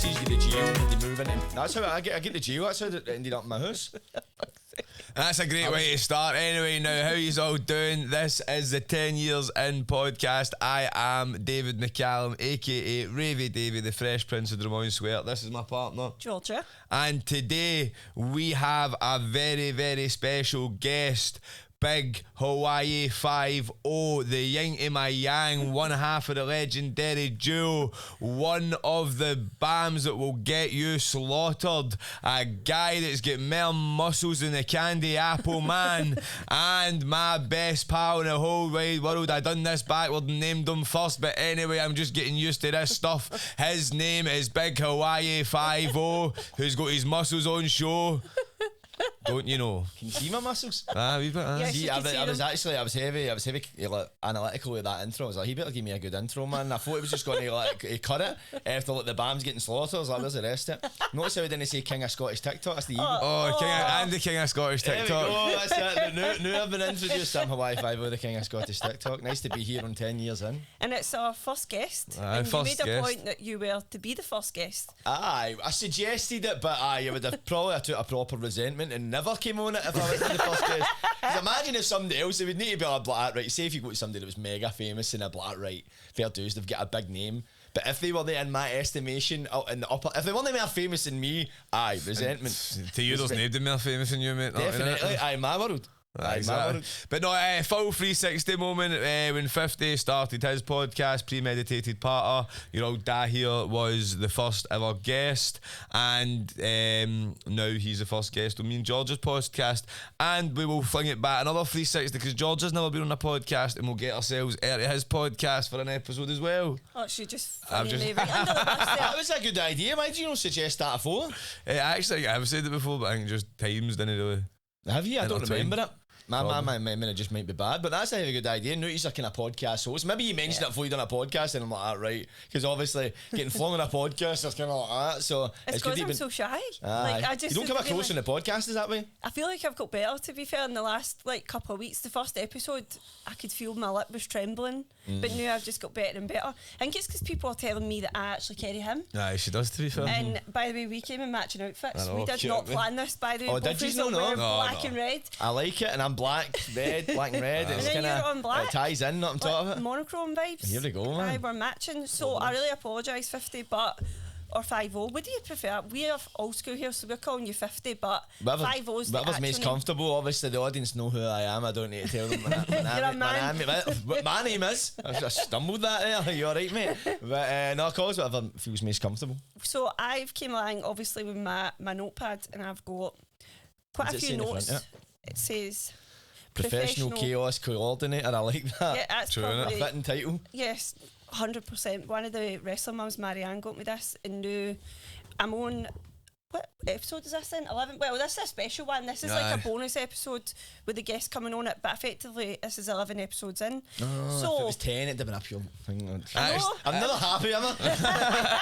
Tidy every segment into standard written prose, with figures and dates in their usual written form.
places, you get the jail, they move into. That's how I get the jail. That's how it ended up in my house. That's a great way to start. Anyway, now how yous all doing? This is the 10 Years In podcast. I am David McCallum, aka Ravie Davie, the Fresh Prince of Drummond Square. This is my partner, Georgia. And today we have a very, very special guest. Big Hawaii Fivo, the yin to my yang, one half of the legendary duo, one of the BAMs that will get you slaughtered, a guy that's got more muscles than the candy apple man, and my best pal in the whole wide world. I done this backward and named him first, but anyway, I'm just getting used to this stuff. His name is Big Hawaii Fivo, who's got his muscles on show. Don't you know? Can you see my muscles? We've got Yes, See, you I can see was them. actually, I was heavy, like, analytical with that intro. I was like, he better give me a good intro, man. I thought he was just going to like cut it after like the BAM's getting slaughtered. I was like, where's the rest of it? Notice how we didn't say King of Scottish TikTok. That's the evil. And the King of Scottish There we TikTok. go, that's it. Now I've been introduced. I'm Hawaii Fivo, the King of Scottish TikTok. Nice to be here on 10 Years In. And it's our first guest. Aye, and you first made a guest. point that you were to be the first guest. Aye, I suggested it, but I would have probably took a proper resentment and never came on it if I was the first guest. Because imagine if somebody else, it would need to be a black, right? Say if you go to somebody that was mega famous and a black, right? Fair dues, they've got a big name. But if they were there in my estimation, in the upper, if they weren't more famous than me, aye, resentment. To you, there's nobody more famous than you, mate. Not, Definitely, innit? aye, my world. Aye, my Exactly. world. But no, full 360 moment when 50 started his podcast, Premeditated Patter. Your old dad here was the first ever guest, and now he's the first guest on me and George's podcast, and we will fling it back another 360 because George has never been on a podcast, and we'll get ourselves out of his podcast for an episode as well. Oh, she just I'm flinging just- me right under the bus there. That was a good idea. Why did you not suggest that before? Actually, I've said it before, but I think just times didn't really. Have you? I don't Intertwined. remember it. My memory just might be bad, but that's a good idea. Notice a kind of podcast host. Maybe you mentioned it before you done a podcast, and I'm like, that right? Because obviously getting flung on a podcast is kind of like that. So It's good because I'm even. so shy. Aye. Like, I just you don't come feel across like- on the podcast, is that way? I feel like I've got better, to be fair, in the last couple of weeks. The first episode, I could feel my lip was trembling, but now I've just got better and better. I think it's because people are telling me that I actually carry him. Aye, she does, to be fair. And by the way, we came in matching outfits. I know, We did cute, not mate. plan this, by the way. Oh, Both did of you us not are know? wearing No, black no. and red. I like it, and I'm black, black and red. It's then kind you're on black. it ties in on top of it. Monochrome vibes. Here we go, man. Aye, we're matching. So I really apologise, 50, but or 50. What do you prefer? We are old school here, so we're calling you 50, but 50's the Whatever's most actual name. comfortable. Obviously, the audience know who I am. I don't need to tell them. You're a man. What my name is. I stumbled that there. You alright, mate? But no, call us whatever feels most comfortable. So I've came along, obviously, with my notepad, and I've got quite What's a it few say in the notes. front, It says Professional chaos coordinator. I like that. Yeah, that's True, innit? A probably fitting title. yes, 100%. One of the wrestler mums, Marianne, got me this, and now I'm on. What episode is this in? 11? Well, this is a special one. This is like Aye. a bonus episode with the guest coming on it, but effectively this is 11 episodes in. If it So was 10, it'd have been up your thing. I know. I'm never happy, am I?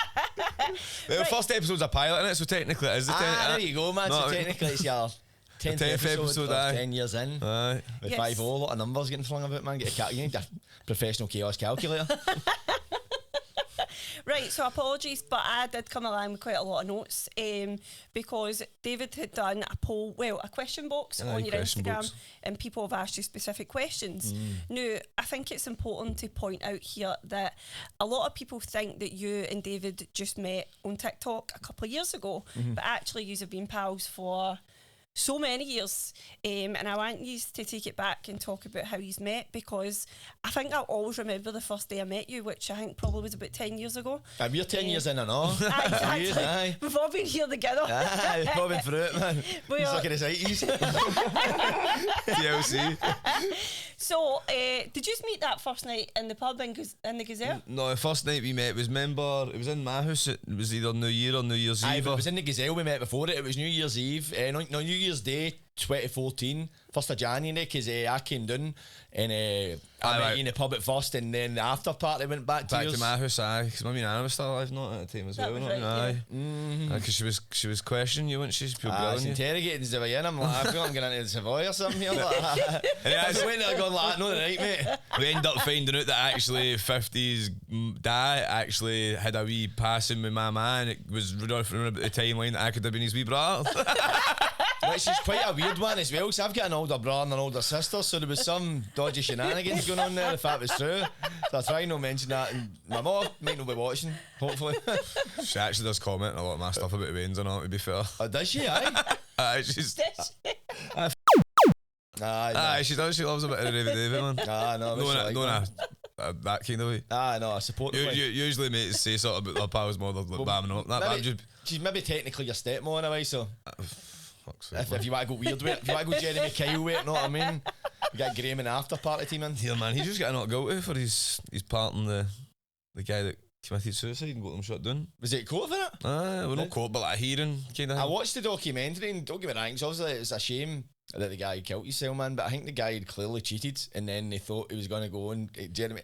The Right. first episode's a pilot, innit? So technically it is the 10. There you go, man. No, So I mean- technically it's your 10th 10th episode, episode, of aye. 10 years in. Aye. With Yes. 5 a lot of numbers getting flung about, man. You need a professional chaos calculator. Right, so apologies, but I did come along with quite a lot of notes because David had done a poll, well, a question box Aye, on your question Instagram, box. and people have asked you specific questions. Now, I think it's important to point out here that a lot of people think that you and David just met on TikTok a couple of years ago, but actually you have been pals for so many years, and I want you to take it back and talk about how you've met, because I think I'll always remember the first day I met you, which I think probably was about 10 years ago. We're 10 years in and all. Aye, Years, exactly. aye. We've all been here together. Aye, we've probably been through it, man. We He's are- looking at his 80s. TLC. So, did you meet that first night in the pub in the Gazelle? No, the first night we met was, remember, it was in my house. It was either New Year or New Year's Aye, Eve. but it was in the Gazelle we met before it. It was New Year's Eve. No, New Year's Day 2014, 1st of January, because I came down and I met you in the pub at first, and then the after party went back to yours. My house, because my Nana was still alive, not at the time as That well, was right, because she was questioning you, wasn't she? She was She's interrogating us away, and I'm like, I feel I'm going into the Savoy or something here. Like, I was waiting there going like, no, right, mate. We ended up finding out that actually 50's dad actually had a wee passing with my man. It was running about the timeline that I could have been his wee brother. Which is quite a weird one as well, because I've got an older brother and an older sister, so there was some dodgy shenanigans going on there if that was true. So I try not to mention that, and my mum might not be watching, hopefully. She actually does comment a lot of my stuff about Wayne's or not, to be fair. Oh, does she, aye? She's... Aye, she does. She loves a bit of Ravie Davie, man. That kind of way. No, I support the Usually mates say sort of about their pals more than bamming up. She's maybe technically your stepmom in a way, so if you want to go weird with it, if you want to go Jeremy Kyle with it, know what I mean? You got Graham in the after party team in. Yeah, man, he just got not guilty for his part in the guy that committed suicide and got them shot down. Was it court for it? Well, not court, but like a hearing kind of. I watched the documentary, and don't get me wrong, obviously it's a shame that the guy killed himself, man, but I think the guy had clearly cheated, and then they thought he was going to go and Jeremy.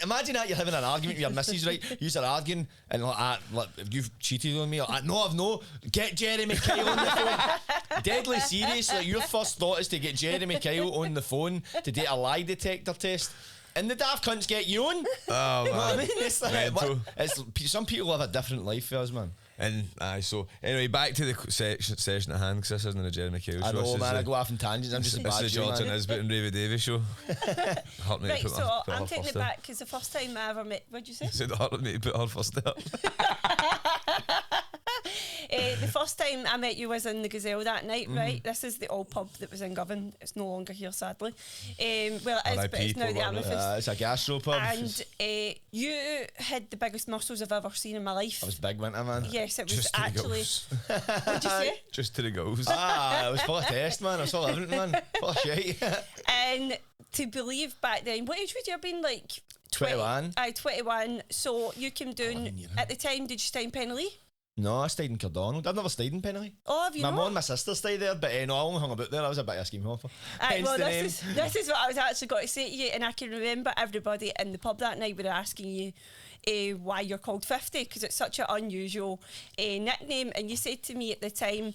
Imagine that you're having an argument with your missus, right? You're arguing, and like, you've cheated on me. Like, no, I've no. Get Jeremy Kyle on the phone. Deadly serious. Like, your first thought is to get Jeremy Kyle on the phone to do a lie detector test. And the daft cunts get you on. Oh, man. You know what I mean? It's like, some people live a different life for us, man. And so anyway, back to the session at hand, because this isn't a Jeremy Kyle show. I know, man. I go off in tangents. I'm just a bad This is the George and Nisbet and Ravie Davie show. Right, so I'm taking it back, because the first time I ever met, what'd you say? I said it hurt me to put her first up. The first time I met you was in the Gazelle that night, right? This is the old pub that was in Govan. It's no longer here, sadly. Well, it is, but it's now the Amethyst. It's a gastro pub. And you had the biggest muscles I've ever seen in my life. I was big, winter, man. Yes, it was Just to the actually. girls. What'd you say? Just to the goals. It was full of test, man. I was full of everything, man. Full of shit. And to believe back then, what age would you have been? Like 21. 21. So you came down at the time. Did you stay in Penally? No, I stayed in Cardonald. I've never stayed in Penally. Oh, have you My not? mum and my sister stayed there, but no, I only hung about there. I was a bit of a scheme hopper. Well, this is what I was actually going to say to you, and I can remember everybody in the pub that night were asking you why you're called 50, because it's such an unusual nickname. And you said to me at the time,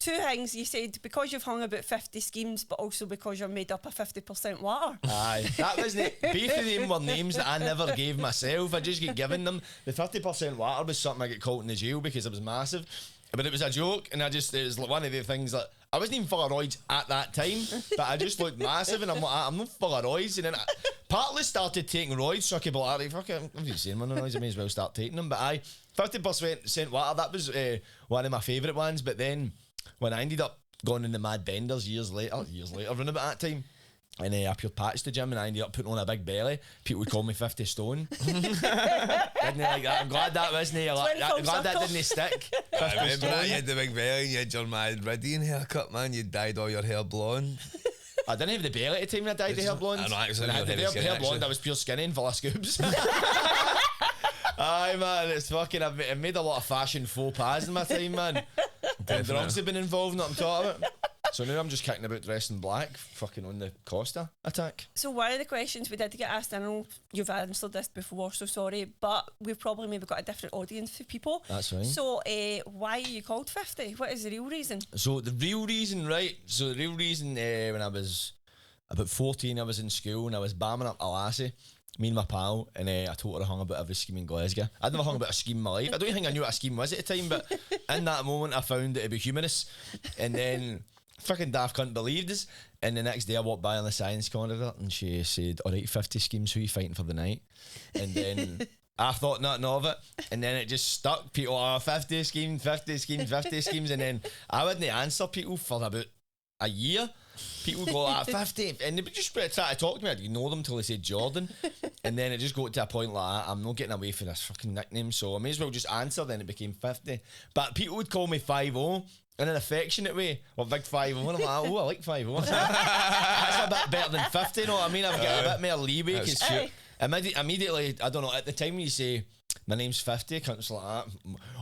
two things. You said because you've hung about 50 schemes, but also because you're made up of 50% water. Aye, that wasn't it. Both of them were names that I never gave myself. I just get given them. The 50% water was something I get caught in the jail because it was massive. But it was a joke, and it was like one of the things that I wasn't even full of roids at that time, but I just looked massive, and I'm like, I'm not full of roids. And then I partly started taking roids, so I could be like, fuck it, I'm just saying, man, I may as well start taking them. But aye, 50% water, that was one of my favourite ones. But then when I ended up going in the mad benders years later, around about that time, and I pure patched the gym, and I ended up putting on a big belly. People would call me 50 stone. Didn't they like that? I'm glad that wasn't. I'm glad that didn't stick. I remember that you had the big belly and you had your mad Ridian haircut, man. You dyed all your hair blonde. I didn't have the belly at the time when I dyed the hair blonde. I know, actually, when I had the hair blonde, I was pure skinny and full of scoops. Aye, man, it's fucking. I've made a lot of fashion faux pas in my time, man. And drugs have been involved, not I'm talking about. So now I'm just kicking about dressed in black, fucking on the Costa attack. So one of the questions we did get asked, I know you've answered this before, so sorry, but we've probably maybe got a different audience for people. That's fine. So why are you called 50? What is the real reason? So the real reason, right? So the real reason, when I was about 14, I was in school and I was bamming up a lassie, me and my pal, and I told her I hung about every scheme in Glasgow. I'd never hung about a scheme in my life. I don't think I knew what a scheme was at the time, but in that moment I found it to be humorous. And then fucking daft cunt believed us. And the next day I walked by on the science corridor and she said, alright, 50 schemes, who are you fighting for the night? And then I thought nothing of it, and then it just stuck. People are 50 schemes, 50 schemes, 50 schemes, and then I wouldn't answer people for about a year. People go, 50, and they would just try to talk to me. I'd ignore them till they said Jordan, and then it just got to a point like, I'm not getting away from this fucking nickname, so I may as well just answer. Then it became 50, but people would call me 50 in an affectionate way, or Big 50, and I'm like, oh, I like 50. That's a bit better than 50, you know what I mean? I've got a bit more leeway, because immediately, I don't know, at the time when you say my name's 50, cunts like that.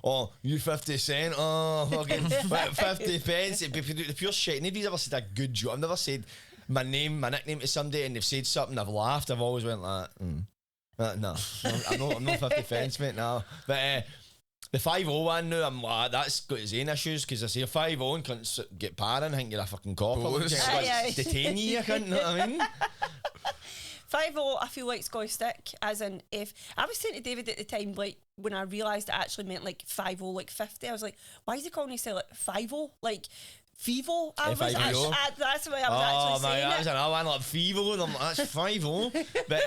Oh, you 50 cent? Oh, fucking 50 pence. It'd be the pure shit. Nobody's ever said a good joke. I've never said my nickname to somebody and they've said something, I've laughed. I've always went like, no, I'm not 50 pence, mate, no. But the 5-0 one now, I'm like, that's got its own issues, because I say 5-0 and cunts get parring, think you're a fucking copper. Detain you, cunt, know what I mean? 5-0, I feel like it's going to stick, as in, if I was saying to David at the time, like when I realised it actually meant like 5-0, like 50, I was like, why is he calling himself like 5-0? Like Fivo? That's the way I was actually saying that's another one, like Fivo, and I'm like, that's 5-0. But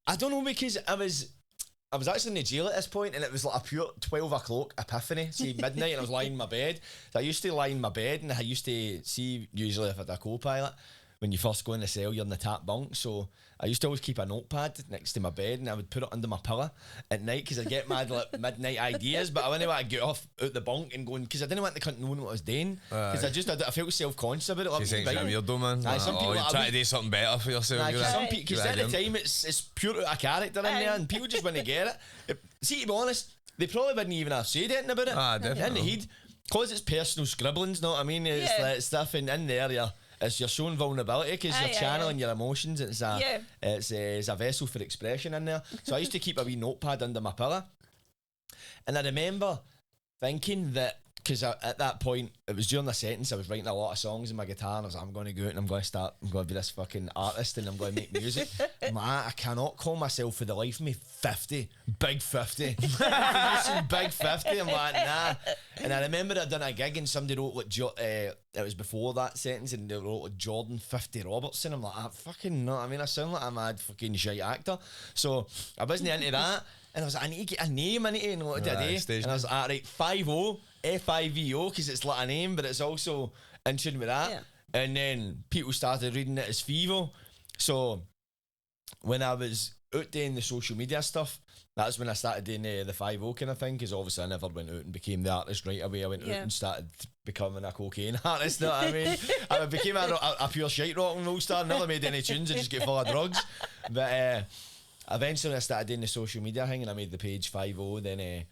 I don't know, because I was actually in the jail at this point, and it was like a pure 12 o'clock epiphany, see, midnight, and I was lying in my bed. So I used to lie in my bed, and I used to see, usually if I had a co-pilot, when you first go in the cell, you're in the top bunk. So I used to always keep a notepad next to my bed, and I would put it under my pillow at night, because I get mad like midnight ideas, but I wouldn't want to get off out the bunk and going, because I didn't want the cunt knowing what I was doing, because I felt self-conscious about it. You think you're weird though, man? You're trying to do something better for yourself. Because at the time it's pure out of character in there, and people just want to get it. See, to be honest, they probably wouldn't even have said anything about it. Definitely. In the heat, because it's personal scribblings, know what I mean? It's like stuff in there, it's you're showing vulnerability, because you're channeling your emotions. It's a vessel for expression in there. So I used to keep a wee notepad under my pillow, and I remember thinking that, because at that point, it was during the sentence, I was writing a lot of songs in my guitar, and I was like, I'm going to go out and I'm going to be this fucking artist, and I'm going to make music. I'm like, I cannot call myself for the life of me 50, big 50. Big 50, I'm like, nah. And I remember I'd done a gig and somebody wrote like, it was before that sentence, and they wrote like Jordan 50 Robertson. I'm like, I fucking know. I mean, I sound like a mad fucking shite actor. So I wasn't into that. And I was like, I need to get a name, I need to know what to do. And I was like, right, 5-0, Fivo, because it's like a name, but it's also in tune with that. Yeah. And then people started reading it as Fivo. So when I was out doing the social media stuff, that's when I started doing the 5-0 kind of thing, because obviously I never went out and became the artist right away. I went out and started becoming a cocaine artist, know what I mean? I became a pure shite rock and roll star, never made any tunes, I just get full of drugs. But eventually I started doing the social media thing, and I made the page 5-0, then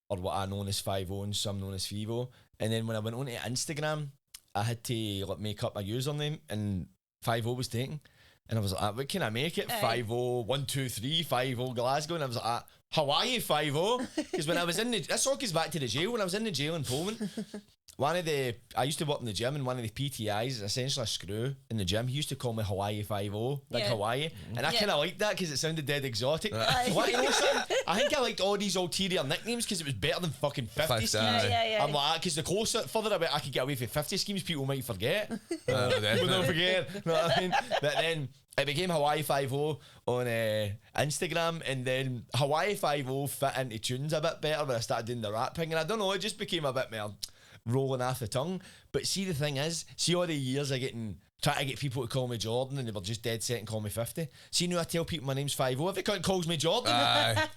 or what I known as 5-0 and some known as Fivo. And then when I went on to Instagram, I had to like make up my username, and 5-0 was taken. And I was like, what can I make it? 5-0, 1, 2, 3, 5-0 Glasgow. And I was like, Hawaii 5-0. Because when I was in this all goes back to the jail. When I was in the jail in Poland, I used to work in the gym, and one of the PTIs is essentially a screw in the gym. He used to call me Hawaii 5-0, like Hawaii. And I kind of liked that, because it sounded dead exotic. What, you know something? I think I liked all these ulterior nicknames, because it was better than fucking 50 schemes. I'm like, because the further I could get away from 50 schemes, people might forget. We'll never forget. You know what I mean? But then it became Hawaii 5-0 on Instagram, and then Hawaii 5-0 fit into tunes a bit better when I started doing the rap thing. And I don't know, it just became a bit more rolling off the tongue. But see, the thing is, see all the years I trying to get people to call me Jordan, and they were just dead set and call me 50. See, now I tell people my name's 5-0, every cunt calls me Jordan.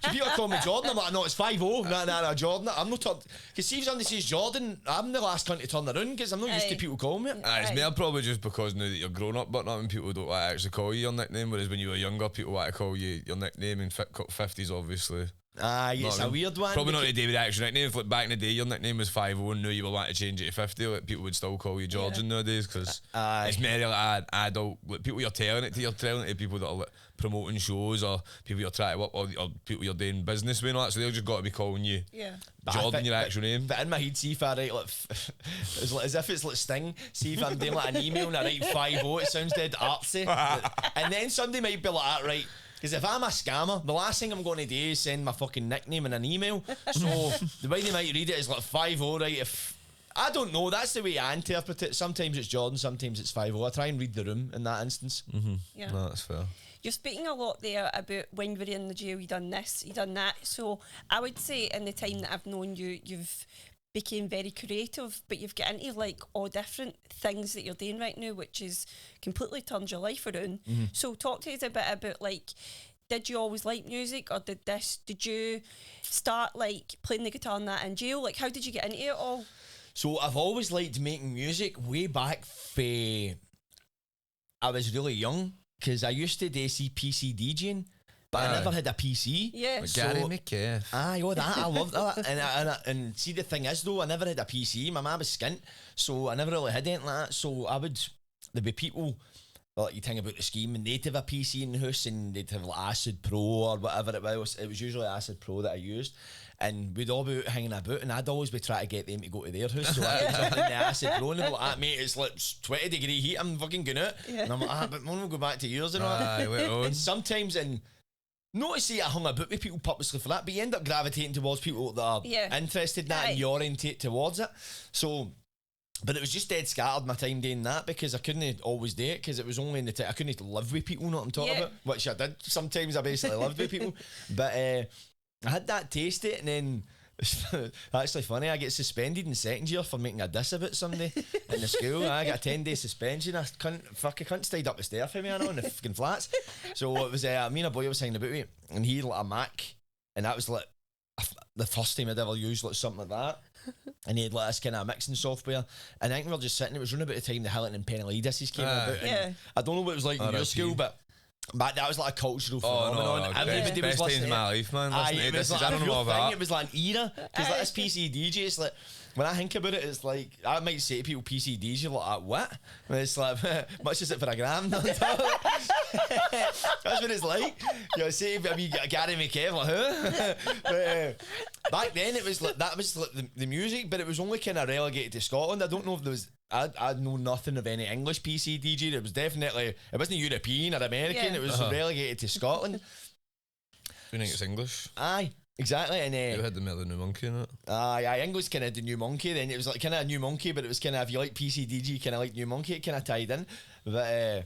So people call me Jordan, I'm like, no, it's 5-0. No, Jordan. I'm not because see if somebody says Jordan, I'm the last cunt to turn around, because I'm not used to people calling me it. It's more probably just because now that you're grown up, but not when people don't want to actually call you your nickname, whereas when you were younger, people want to call you your nickname, and 50s obviously. It's a weird one. Probably not today with the actual nickname. If like back in the day your nickname was 5-0 and now you were wanting to change it to 50, like people would still call you Georgian nowadays, because it's more like adult, like people you're telling it to people that are like promoting shows, or people you're trying to work, or people you're doing business with and all that, so they've just got to be calling you Jordan, your actual name. But in my head, see if I write like it's like as if it's like Sting, see if I'm doing like an email and I write 5-0, it sounds dead artsy. And then somebody might be like, right, because if I'm a scammer, the last thing I'm going to do is send my fucking nickname in an email. So the way they might read it is like 5-0, right? If I don't know, that's the way I interpret it. Sometimes it's Jordan, sometimes it's 5-0. I try and read the room in that instance. Yeah. No, that's fair. You're speaking a lot there about when you were in the jail, you done this, you done that. So I would say in the time that I've known you, you've became very creative, but you've got into like all different things that you're doing right now, which is completely turned your life around. So talk to us a bit about like, did you always like music, or did you start like playing the guitar and that in jail? Like, how did you get into it all? So I've always liked making music way back I was really young, because I used to do PC DJing. but I never had a PC. Yeah. Gary McKeff. Aye, that I loved that. And see, the thing is though, I never had a PC. My mum was skint, so I never really had anything like that. So there'd be people. Like you think about the scheme, and they'd have a PC in the house, and they'd have like Acid Pro or whatever it was. It was usually Acid Pro that I used, and we'd all be out hanging about, and I'd always be trying to get them to go to their house, so I could jump in the Acid Pro, and they'd be like, mate, it's like 20-degree heat, I'm fucking going out, and I'm like, but we'll go back to yours and all that. And sometimes, not to say I hung about with people purposely for that, but you end up gravitating towards people that are interested in that, and you orientate towards it. So. But it was just dead scattered my time doing that because I couldn't always do it because it was only in the time I couldn't live with people, know what I'm talking about? Which I did. Sometimes I basically lived with people. But I had that taste it, and then it's actually funny, I get suspended in second year for making a diss about somebody in the school. I got a 10-day suspension. I couldn't stayed up the stair for me, I know, in the fucking flats. So it was me and a boy was hanging about me, and he had like a Mac, and that was like the first time I'd ever used like something like that. And he had like this kind of mixing software, and I think we were just sitting. It was running about the time the Hilton and Penny discs came out. And I don't know what it was like in your school, but that was like a cultural phenomenon. Everybody was listening. In my life, man. It was like a real thing. It was like an era because like this PC DJ, it's like when I think about it, it's like I might say to people PC DJ, like what? And it's like much is it for a gram? That's what it's like. You know, say I mean Gary McKeff, like who? But, back then it was like that was like the music, but it was only kind of relegated to Scotland. I don't know if there was. I know nothing of any English PC DJ. It was definitely it wasn't European or American. It was relegated to Scotland. Do you think it's English? Aye. Exactly, and you had the New Monkey in it. Aye, English kind of the New Monkey. Then it was like kind of a New Monkey, but it was kind of if you like PC DJ, kind of like New Monkey, it kind of tied in. But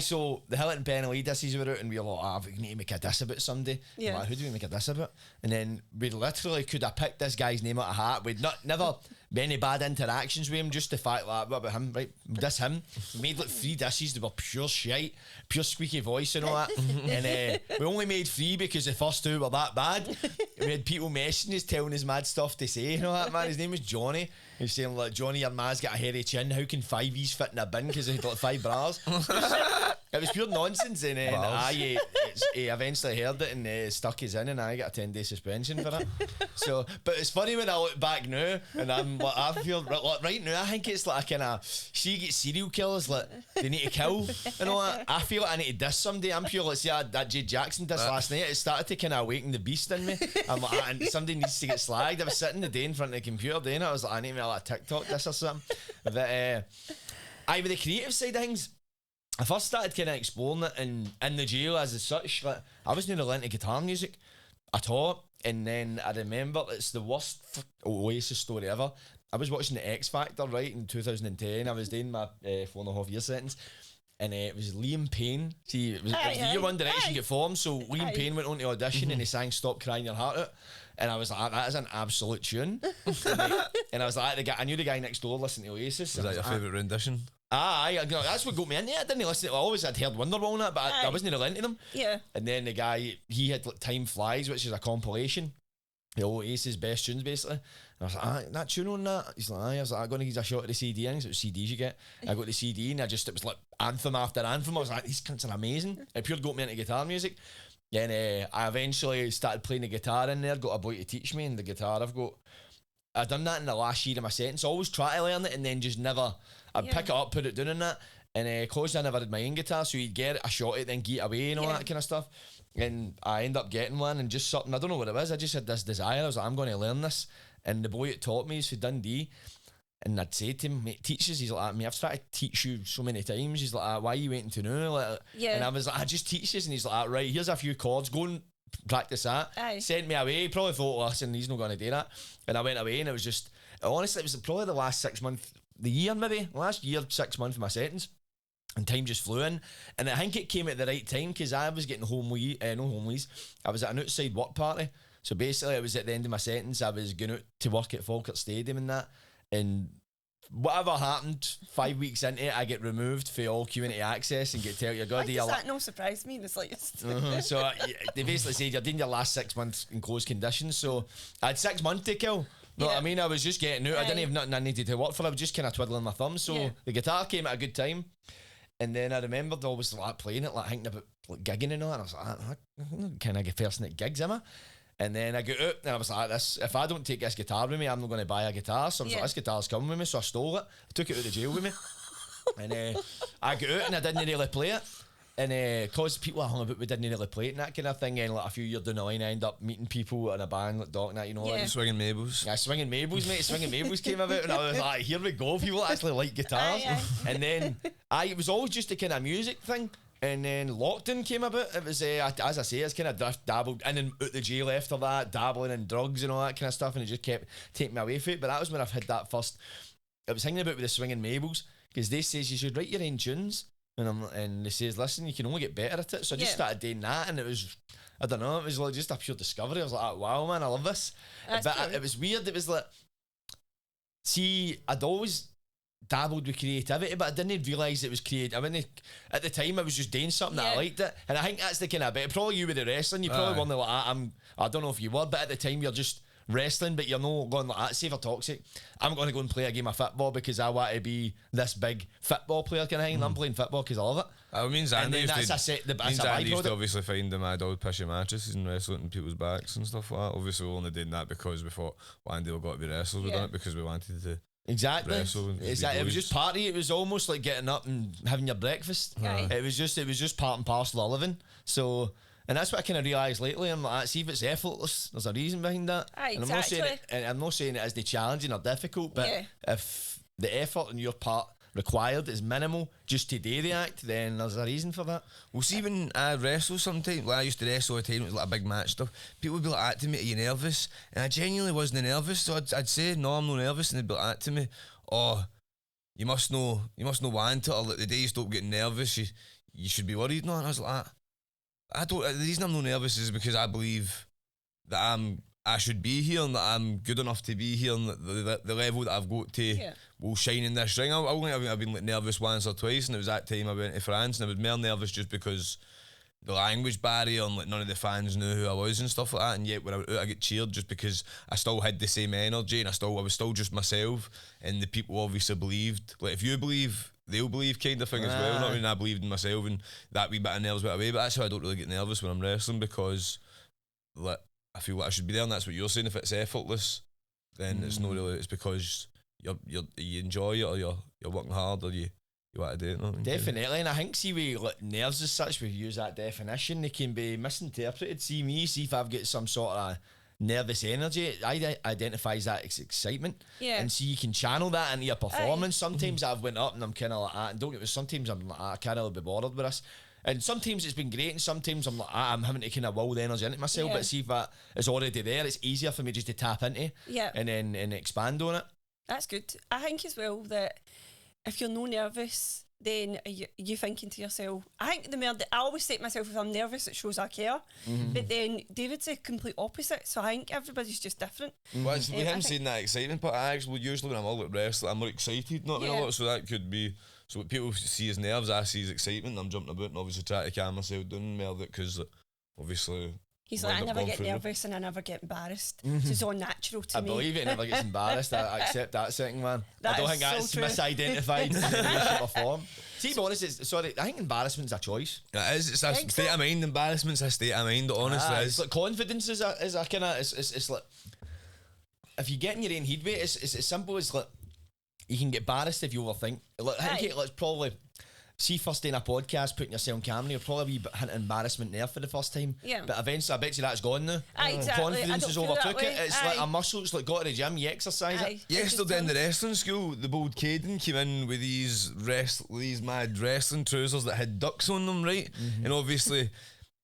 so the Hilton Penny disses were out, and we were like, we need to make a diss about somebody. Yeah. Like, who do we make a diss about? And then we literally could have picked this guy's name out of a hat. We'd never many bad interactions with him. Just the fact that what about him? Right, diss him. We made like 3 disses. They were pure shite, pure squeaky voice and all that. And we only made 3 because the first 2 were that bad. We had people messaging us, telling us mad stuff to say and all that. Man, his name was Johnny. He was saying like, Johnny, your man's got a hairy chin. How can 5 E's fit in a bin because he got 5 bras? It was pure nonsense, and he eventually heard it and stuck his in, and I got a 10-day suspension for it. So, but it's funny when I look back now, and I feel like right now I think it's like a kind of see, you get serial killers like they need to kill and all that. I feel like I need to diss somebody. I'm pure like see that Jay Jackson diss last night. It started to kind of awaken the beast in me. I'm like, and somebody needs to get slagged. I was sitting the day in front of the computer doing it. I was like, I need to make like a TikTok diss or something. But with the creative side of things, I first started kind of exploring it in the jail as such. Like, I wasn't really into guitar music at all. And then I remember it's the worst Oasis story ever. I was watching the X Factor, right, in 2010. I was doing my 4.5-year sentence. And it was Liam Payne. See, it was the year One Direction get formed. So Liam Payne went on to audition and he sang Stop Crying Your Heart Out. And I was like, that is an absolute tune. And I was like, I knew the guy next door listening to Oasis. Was that your favourite rendition? Aye, that's what got me into it. I didn't listen to it. I'd heard Wonderwall and that, but I wasn't really into them. Yeah. And then the guy, he had like Time Flies, which is a compilation. The Oasis best tunes, basically. And I was like, that tune on that? He's like, I was like, I'm going to give a shot at the CD. I think it was CDs you get. I got the CD and it was like anthem after anthem. I was like, these cunts are amazing. It pure got me into guitar music. Then I eventually started playing the guitar in there, got a boy to teach me, and the guitar I've done that in the last year of my sentence. I always try to learn it and then just never, I'd pick it up, put it down and that. And cause I never had my own guitar, so you'd get a shot at it, then get it away and all that kind of stuff. And I end up getting one and just something, I don't know what it was, I just had this desire. I was like, I'm going to learn this. And the boy that taught me is from Dundee. And I'd say to him, mate, teach us. He's like, mate, I've tried to teach you so many times. He's like, why are you waiting to know? Like, and I was like, I just teach us. And he's like, right, here's a few chords, go and practice that. Sent me away. He probably thought, listen, he's not going to do that. And I went away, and it was just, honestly, it was probably the last 6 months, last year, 6 months of my sentence. And time just flew in. And I think it came at the right time because I was getting I was at an outside work party. So basically, it was at the end of my sentence. I was going out to work at Falkirk Stadium and that. And whatever happened, 5 weeks into it, I get removed for all community access and get told you're going to do that. No surprise me in the slightest. So they basically said you're doing your last 6 months in closed conditions. So I had 6 months to kill. Know what I mean? I was just getting out. I didn't have nothing I needed to work for. I was just kind of twiddling my thumbs. So the guitar came at a good time. And then I remembered always like playing it, like thinking about like gigging and all, and I was like, I'm not kind of person that gigs, am I? And then I got out and I was like, this, if I don't take this guitar with me, I'm not going to buy a guitar. So I was like, this guitar's coming with me, so I stole it. I took it out of jail with me. And I got out and I didn't really play it. And cause people I hung about, we didn't really play it and that kind of thing. And like a few years down the line, I ended up meeting people in a band like Doc and that, you know. Yeah. Like, Swinging Mabels. yeah, Swinging Mabels, mate. Swinging Mabels came about, and I was like, here we go. People actually like guitars. Aye. And then it was always just a kind of music thing. And then lockdown came about. It was, as I say, it's kind of dabbled in and out the jail after that, dabbling in drugs and all that kind of stuff, and it just kept taking me away from it. But that was when I've had that first. I was hanging about with the Swinging Mabels because they says you should write your own tunes, and they says, listen, you can only get better at it. So I just started doing that, and it was, I don't know, it was like just a pure discovery. I was like, wow, man, I love this. That's But cool. it was weird. It was like, see, I'd always dabbled with creativity, but I didn't realise it was creative. I mean, at the time I was just doing something that I liked it, and I think that's the kind of bit. Probably you with the wrestling, you probably weren't like I don't know if you were, but at the time you're just wrestling, but you're not going like that. Say for toxic, I'm going to go and play a game of football because I want to be this big football player kind of thing. And I'm playing football because I love it. I mean, And Andy then used that's to, a set. That's means a Andy used to byproduct. obviously find the mad old pishy mattresses and wrestling in people's backs and stuff like that. Obviously, we only did that because we thought one day we got to be wrestlers. We done it because we wanted to. Exactly. Wrestle and Exactly. be It was boys. just party. It was almost like getting up and having your breakfast. Aye. It was just part and parcel of living. So, and that's what I kind of realised lately. I'm like, see if it's effortless. There's a reason behind that. Aye, and I'm not saying exactly. I'm not saying it is the challenging or difficult, but Yeah. if the effort on your part required is minimal just to do the act, then there's a reason for that. Well, see, when I wrestle sometimes, like I used to wrestle all the time, it was like a big match stuff. People would be like that to me, are you nervous? And I genuinely wasn't nervous, so I'd say, no, I'm not nervous, and they'd be like that to me, oh, you must know want it, or like the day you stop getting nervous, you should be worried. No, and I was like, the reason I'm not nervous is because I believe that I should be here and that I'm good enough to be here, and that the level that I've got to will shine in this ring. I've been like nervous once or twice, and it was that time I went to France, and I was more nervous just because the language barrier and like none of the fans knew who I was and stuff like that. And yet when I went out, I get cheered just because I still had the same energy, and I was still just myself, and the people obviously believed. Like if you believe, they'll believe kind of thing as well. Not I mean, I believed in myself, and that wee bit of nerves went away. But that's how I don't really get nervous when I'm wrestling, because like I feel like I should be there, and that's what you're saying. If it's effortless, then it's not really. It's because you enjoy it, or you're working hard, or you want to do it. No? Definitely, and I think see we like nerves as such, we use that definition, they can be misinterpreted. See if I've got some sort of nervous energy, I identify as that excitement. Yeah. And see you can channel that into your performance. Sometimes I've went up and I'm kind of like that, and don't get me, sometimes I'm like, I can't really be bothered with this. And sometimes it's been great, and sometimes I'm like, I'm having to kind of will the energy into myself. Yeah. But see if that is already there, it's easier for me just to tap into, Yeah. and expand on it. That's good. I think as well that if you're no nervous, then you thinking to yourself, I think I always say to myself, if I'm nervous, it shows I care. But then David's the complete opposite. So I think everybody's just different. Well, with I him think- saying that excitement, but I actually usually when I'm all at wrestling, I'm more excited, not Yeah. a lot. So that could be. So what people see as nerves, I see as excitement. I'm jumping about and obviously trying to calm myself down, meld it, because obviously. He's I'll like, I end up never going get through it. nervous and I never get embarrassed. So it's all natural to I me. believe it never gets embarrassed. I accept that second man. That I don't is think that's so true. misidentified in any way, shape or form. See, to be honest, I think embarrassment's a choice. It is. It's a Think state so? of mind. Embarrassment's a state of mind. Honestly, it It's is. like confidence is a kind of it's like if you get in your own head, it's as simple as like you can get embarrassed if you overthink. Like, I think it's probably. See, first day in a podcast, putting yourself on camera, you'll probably be hint of embarrassment there for the first time. Yeah. But eventually, I bet you that's gone now. Aye, exactly. I Confidence don't has feel that overtook it. way. It's like a muscle. It's like go to the gym, you exercise Aye. it. Yesterday in the wrestling school, the bold Caden came in with these mad wrestling trousers that had ducks on them, right? And obviously,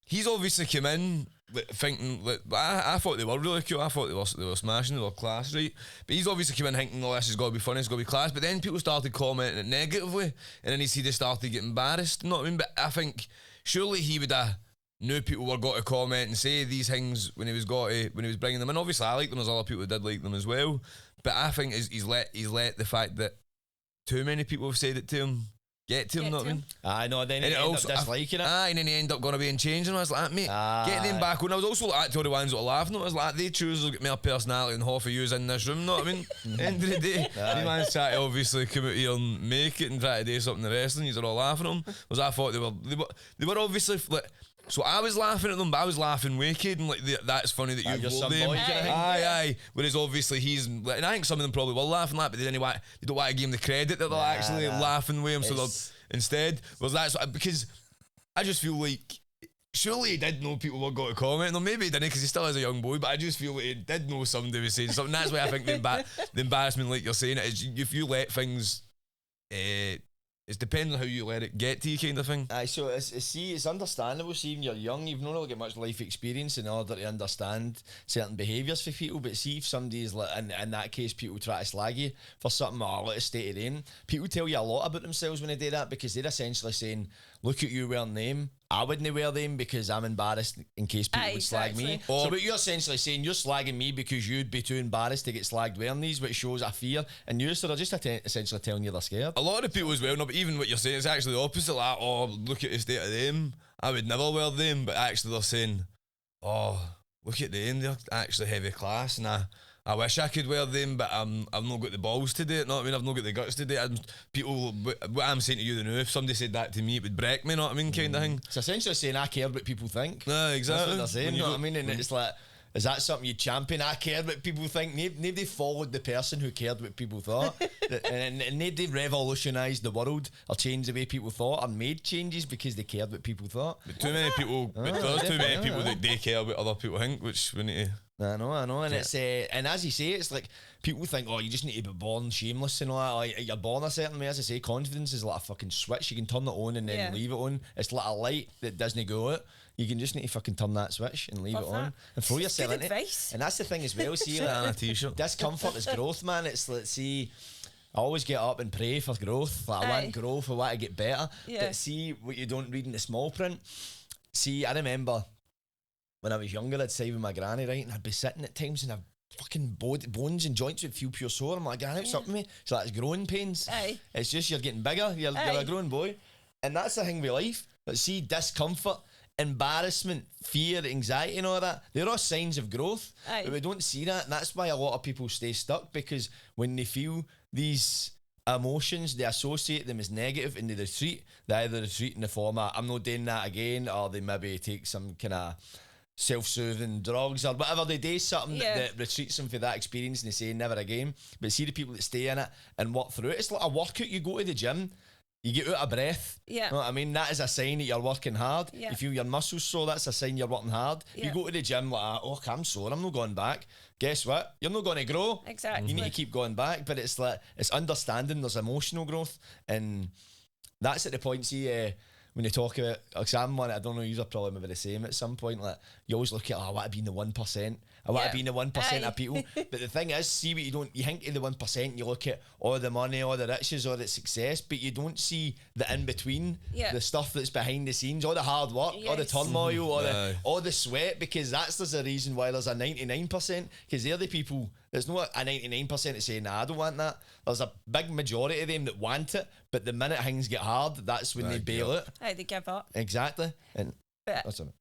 he's obviously come in like, thinking, like, I thought they were really cool. I thought they were smashing, they were class, right? But he's obviously come in thinking, oh, this has got to be funny, it's got to be class. But then people started commenting it negatively, and then he see they started getting embarrassed. You know what I mean? But I think surely he would have knew people were got to comment and say these things when he was bringing them in. Obviously, I like them, as other people did like them as well. But I think he's let the fact that too many people have said it to him get to him, know what I mean? I know, then And you it end also, up disliking it. and then he end up going away and changing. I was like, mate, get them back on. I was also like to the ones that were laughing. I was like, they choose to get more personality than half of yous in this room, know what I mean? End of the day, the man's trying to obviously come out here and make it and try to do something in the wrestling. You're all laughing at him. Was I thought they were obviously like. So I was laughing at them, but I was laughing wicked and like that's funny that you you're love them. boy kind of thing. Aye. Whereas obviously he's, and I think some of them probably were laughing at, but they don't want to give him the credit that they're actually laughing with him. So they're, instead, was that's because I just feel like surely he did know people were going to comment. No, maybe he didn't because he still is a young boy, but I just feel like he did know somebody was saying something. That's why I think the embarrassment, like you're saying, it is if you let things. It's depending on how you let it get to you, kind of thing. Aye, so it's understandable. See, when you're young, you've not really got much life experience in order to understand certain behaviours for people. But see, if somebody's like, in that case, people try to slag you for something, or let it stay to them. People tell you a lot about themselves when they do that because they're essentially saying, "Look at you wearing them. I wouldn't wear them because I'm embarrassed in case people would slag me." So, but you're essentially saying you're slagging me because you'd be too embarrassed to get slagged wearing these, which shows a fear. And you, so they're just essentially telling you they're scared. A lot of people as well, no, but even what you're saying is actually the opposite. Like, oh, look at the state of them. I would never wear them, but actually they're saying, oh, look at them. They're actually heavy class, and I wish I could wear them, but I've not got the balls to do it. Know what I mean? I've not got the guts to do it. People, what I'm saying to you now, if somebody said that to me, it would break me. Know what I mean? Kind of thing. It's essentially saying I care what people think. No, exactly. That's what they're saying. Know what I mean? And it's like, is that something you champion? I cared what people think. Nobody followed the person who cared what people thought, and nobody revolutionised the world or changed the way people thought or made changes because they cared what people thought. But too many people. There's too many people that they care what other people think, which we need to. I know, and it's and as you say, it's like people think, oh, you just need to be born shameless and all that. Like, you're born a certain way. As I say, confidence is like a fucking switch. You can turn it on and then leave it on. It's like a light that doesn't go out. You can just need to fucking turn that switch and leave it on and throw yourself in it. And that's the thing as well. See, like, discomfort is growth, man. It's like, see, I always get up and pray for growth. Like, I want growth, I want to get better. But see what you don't read in the small print. See, I remember when I was younger, I'd say with my granny, right, and I'd be sitting at times and I've fucking bones and joints would feel pure sore. I'm like, Granny, what's up with me? She's like, it's growing pains. It's just you're getting bigger. You're a growing boy. And that's the thing with life. But see, discomfort, embarrassment, fear, anxiety and all that, they're all signs of growth. But we don't see that. And that's why a lot of people stay stuck, because when they feel these emotions, they associate them as negative and they either retreat in the form of, I'm not doing that again, or they maybe take some kind of self-soothing drugs or whatever. They do something that retreats them for that experience and they say never again. But see the people that stay in it and work through it, it's like a workout. You go to the gym, you get out of breath. You know what I mean? That is a sign that you're working hard. You feel your muscles sore, that's a sign you're working hard. You go to the gym like, oh, I'm sore, I'm not going back. Guess what? You're not going to grow. Exactly. You need to keep going back. But it's like, it's understanding there's emotional growth, and that's at the point, see, when you talk about someone, I don't know, you're probably maybe the same at some point, like you always look at, I want to be in the 1%. I want to be in the 1% of people. But the thing is, see what you think of the 1%, you look at all the money, all the riches, all the success, but you don't see the in-between, the stuff that's behind the scenes, all the hard work, all the turmoil, all the sweat, because there's a reason why there's a 99%, because they're the people, there's not a 99% that say, nah, I don't want that. There's a big majority of them that want it, but the minute things get hard, that's when they bail it. They give up. Exactly. And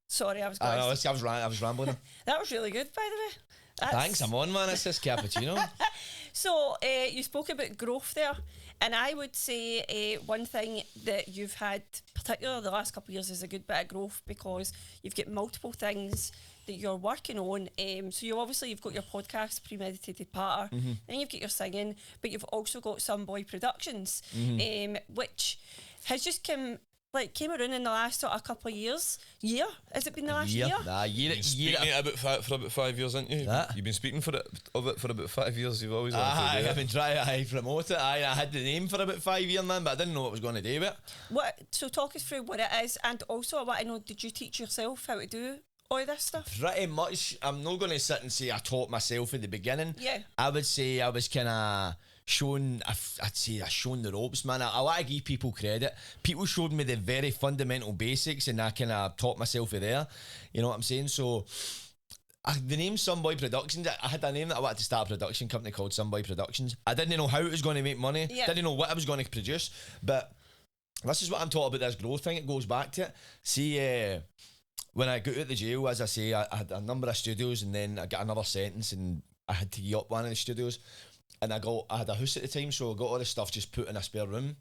sorry, I was rambling. That was really good, by the way. Thanks, I'm on, man. It's this cappuccino. So you spoke about growth there, and I would say one thing that you've had, particularly the last couple of years, is a good bit of growth, because you've got multiple things that you're working on. So you've got your podcast, Premeditated Patter, then you've got your singing, but you've also got Some Boy Productions, which has just came around in the last sort of couple of years. Has it been the last year? Nah, year. For about 5 years, haven't you? You've been speaking for about 5 years. You've always I've been trying to promote it. I had the name for about 5 years, man, but I didn't know what I was going to do with it. So talk us through what it is, and also I want to know, did you teach yourself how to do all this stuff? Pretty much. I'm not going to sit and say I taught myself at the beginning. Yeah. I would say I was kind of shown the ropes, man. I want to give people credit. People showed me the very fundamental basics, and I kind of taught myself there. You know what I'm saying? So the name Some Boy Productions, I had a name that I wanted to start a production company called Some Boy Productions. I didn't know how it was going to make money. Didn't know what I was going to produce, but this is what I'm talking about, this growth thing. It goes back to it. See, when I got out of the jail, as I say, I had a number of studios, and then I got another sentence, and I had to give up one of the studios. And I had a house at the time, so I got all the stuff just put in a spare room.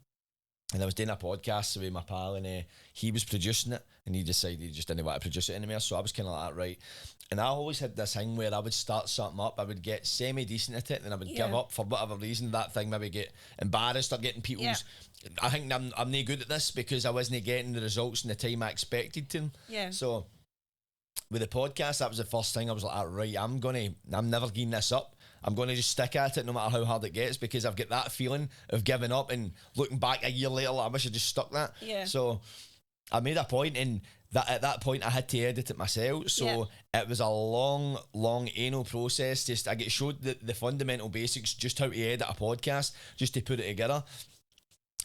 And I was doing a podcast with my pal, and he was producing it, and he decided he just didn't want to produce it anymore. So I was kind of like that, right? And I always had this thing where I would start something up, I would get semi-decent at it, and I would give up for whatever reason. That thing maybe get embarrassed or getting people's... I think I'm no good at this because I wasn't getting the results in the time I expected to. Yeah. So with the podcast, that was the first thing I was like, right, I'm never giving this up. I'm going to just stick at it no matter how hard it gets, because I've got that feeling of giving up and looking back a year later, like, I wish I just stuck that. Yeah. So I made a point, and that at that point I had to edit it myself. So it was a long anal process. Just I get showed the fundamental basics, just how to edit a podcast, just to put it together.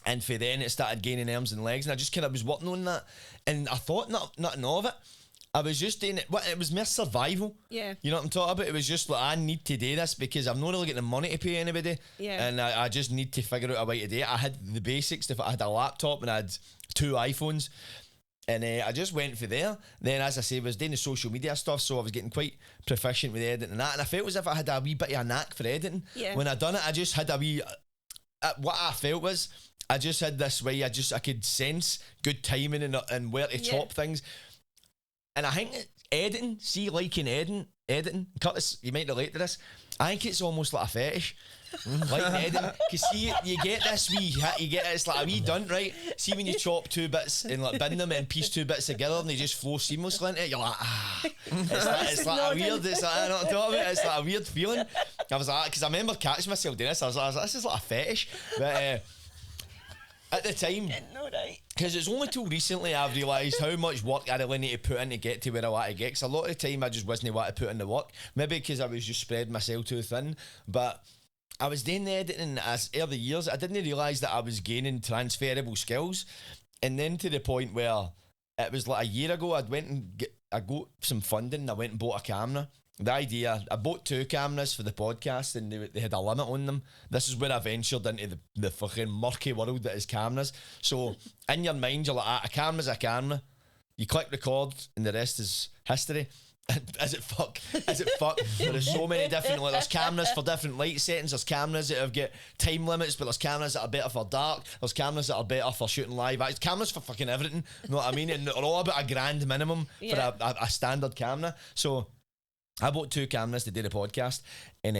And for then it started gaining arms and legs, and I just kind of was working on that. And I thought nothing of it. I was just doing it. It was mere survival. Yeah. You know what I'm talking about? It was just like, I need to do this because I'm not really getting the money to pay anybody. Yeah. And I just need to figure out a way to do it. I had the basics. I had a laptop and I had 2 iPhones. And I just went for there. Then, as I say, I was doing the social media stuff, so I was getting quite proficient with editing and that. And I felt as if I had a wee bit of a knack for editing. Yeah. When I done it, I just had a wee... what I felt was, I just had this way, I could sense good timing and where to chop things. And I think editing, editing, Curtis, you might relate to this. I think it's almost like a fetish. Like editing. Because see, you get this wee hit, it's like a wee dunt, right? See when you chop 2 bits and like bin them and piece 2 bits together and they just flow seamlessly into it, you're like, It's like a weird, it's like, I know what I'm talking about, it's like a weird feeling. I was like, because I remember catching myself doing this, I was like, this is like a fetish. But at the time, because it's only till recently I've realised how much work I really need to put in to get to where I want to get. Because a lot of the time I just wasn't want to put in the work. Maybe because I was just spreading myself too thin. But I was doing the editing as early years. I didn't realise that I was gaining transferable skills. And then to the point where it was like a year ago, I got some funding and I went and bought a camera. The idea, I bought 2 cameras for the podcast and they had a limit on them. This is where I ventured into the fucking murky world that is cameras. So in your mind, you're like, a camera's a camera. You click record and the rest is history. Is it fuck? There is so many different, there's cameras for different light settings. There's cameras that have got time limits, but there's cameras that are better for dark. There's cameras that are better for shooting live. It's cameras for fucking everything. You know what I mean? And they're all about $1,000 minimum for a standard camera. So I bought 2 cameras to do the podcast, and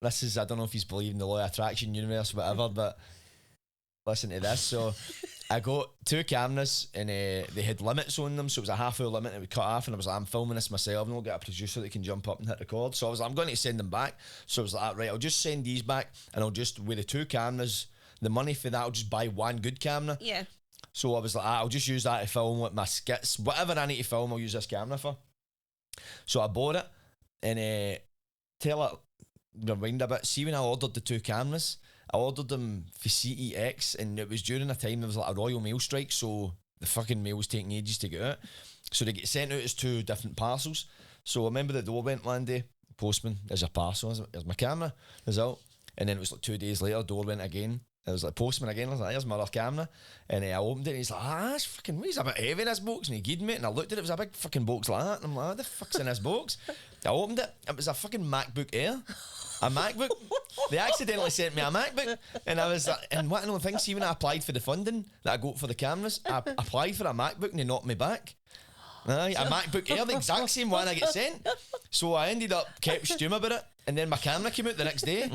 this is, I don't know if he's believing the law of attraction universe, whatever, but listen to this. So I got 2 cameras, and they had limits on them, so it was a half-hour limit, and it would cut off, and I was like, I'm filming this myself, and I'll get a producer that can jump up and hit record. So I was like, I'm going to send them back. So I was like, right, I'll just send these back, and I'll just, with the 2 cameras, the money for that, I'll just buy 1 good camera. Yeah. So I was like, I'll just use that to film with my skits. Whatever I need to film, I'll use this camera for. So I bought it, and rewind a bit. See, when I ordered the 2 cameras, I ordered them for CEX, and it was during a time there was like a Royal Mail strike, so the fucking mail was taking ages to get out. So they get sent out as 2 different parcels. So I remember the door went one day, postman, there's a parcel, there's my camera, there's out. And then it was like 2 days later, door went again. It was like postman again. I was like, here's my other camera. And I opened it and he's like, that's fucking, he's a bit heavy, this box. And he gave me it and I looked at it, it was a big fucking box like that. And I'm like, what the fuck's in this box? I opened it, it was a fucking MacBook Air. A MacBook. They accidentally sent me a MacBook. And I was like, and what another thing, see when I applied for the funding that I got for the cameras, I applied for a MacBook and they knocked me back. A MacBook Air, the exact same one I get sent. So I ended up kept stewing about it. And then my camera came out the next day.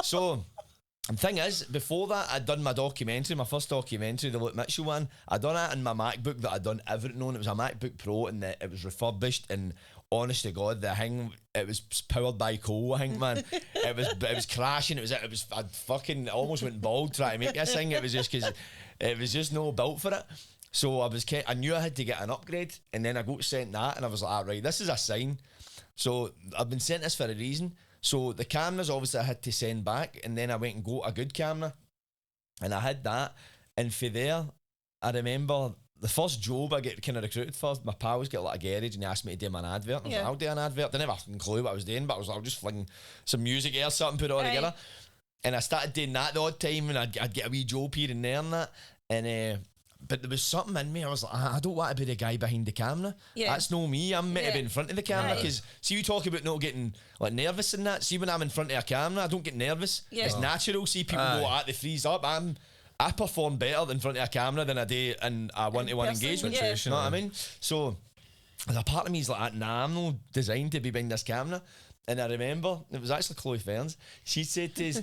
So... And thing is, before that, I'd done my documentary, my first documentary, the Luke Mitchell one. I'd done it in my MacBook that I'd done everything on. It was a MacBook Pro, and it was refurbished. And honest to God, the thing, it was powered by coal. I think, man, it was crashing. I fucking almost went bald trying to make this thing. It was just because it was just no built for it. So I knew I had to get an upgrade, and then I got sent that, and I was like, all right, this is a sign. So I've been sent this for a reason. So the cameras, obviously, I had to send back, and then I went and got a good camera, and I had that. And for there, I remember the first job I get kind of recruited for, my pal was getting like a garage, and he asked me to do an advert. I was like, I'll do an advert. I didn't have a clue what I was doing, but I was like, I'll just fling some music or something, put it all together. and I started doing that the odd time, and I'd get a wee job here and there and that, and but there was something in me. I was like, I don't want to be the guy behind the camera. That's no me. I'm meant to be in front of the camera, because see, you talk about not getting like nervous and that. See, when I'm in front of a camera, I don't get nervous. It's natural. See, people go they freeze up. I perform better in front of a camera than I do in a one-to-one engagement. You know what I mean? So there's a part of me is like, nah, I'm not designed to be behind this camera. And I remember it was actually Chloe Ferns. She said to us,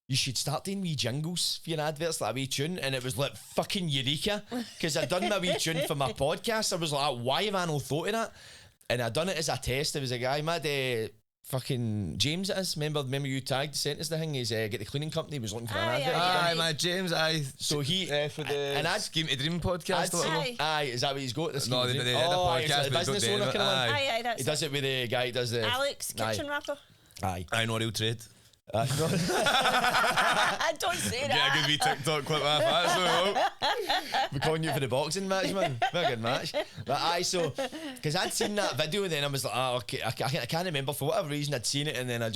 you should start doing wee jingles for your adverts, like a wee tune. And it was like fucking eureka, because I'd done my wee tune for my podcast. I was like, why have I not thought of that? And I'd done it as a test. There was a guy, mad fucking James it is. Remember you tagged, sent us the thing. He's get the cleaning company, was looking for an advert. Aye, my James, aye. So he for the Scheme to Dream podcast. Aye, is that what he's got? No, the podcast, the business owner kind of one. Aye, that's he does it with the guy who does the Alex kitchen wrapper. Aye, I know real trade. Don't say that. Yeah, a good wee TikTok clip off that. So we're calling you for the boxing match, man. Very good match. But aye, so because I'd seen that video, and then I was like, okay, I can't remember for whatever reason I'd seen it, and then I'd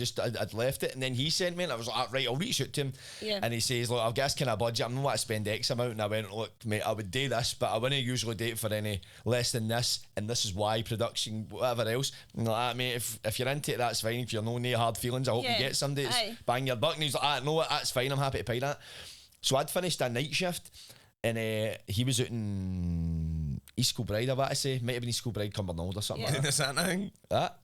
left it, and then he sent me, and I was like, right, I'll reach out to him. And he says, look, I've got this kind of budget. I'm not want to spend X amount, and I went, look, mate, I would do this, but I wouldn't usually do it for any less than this, and this is why production, whatever else. And like, mate, if you're into it, that's fine. If you're no hard feelings, I hope you get somebody that's bang your buck. And he's like, no, that's fine, I'm happy to pay that. So I'd finished a night shift, and he was out in East Kilbride, I want to say. Might have been East Kilbride, Cumbernauld or something like doing that. the Santa thing?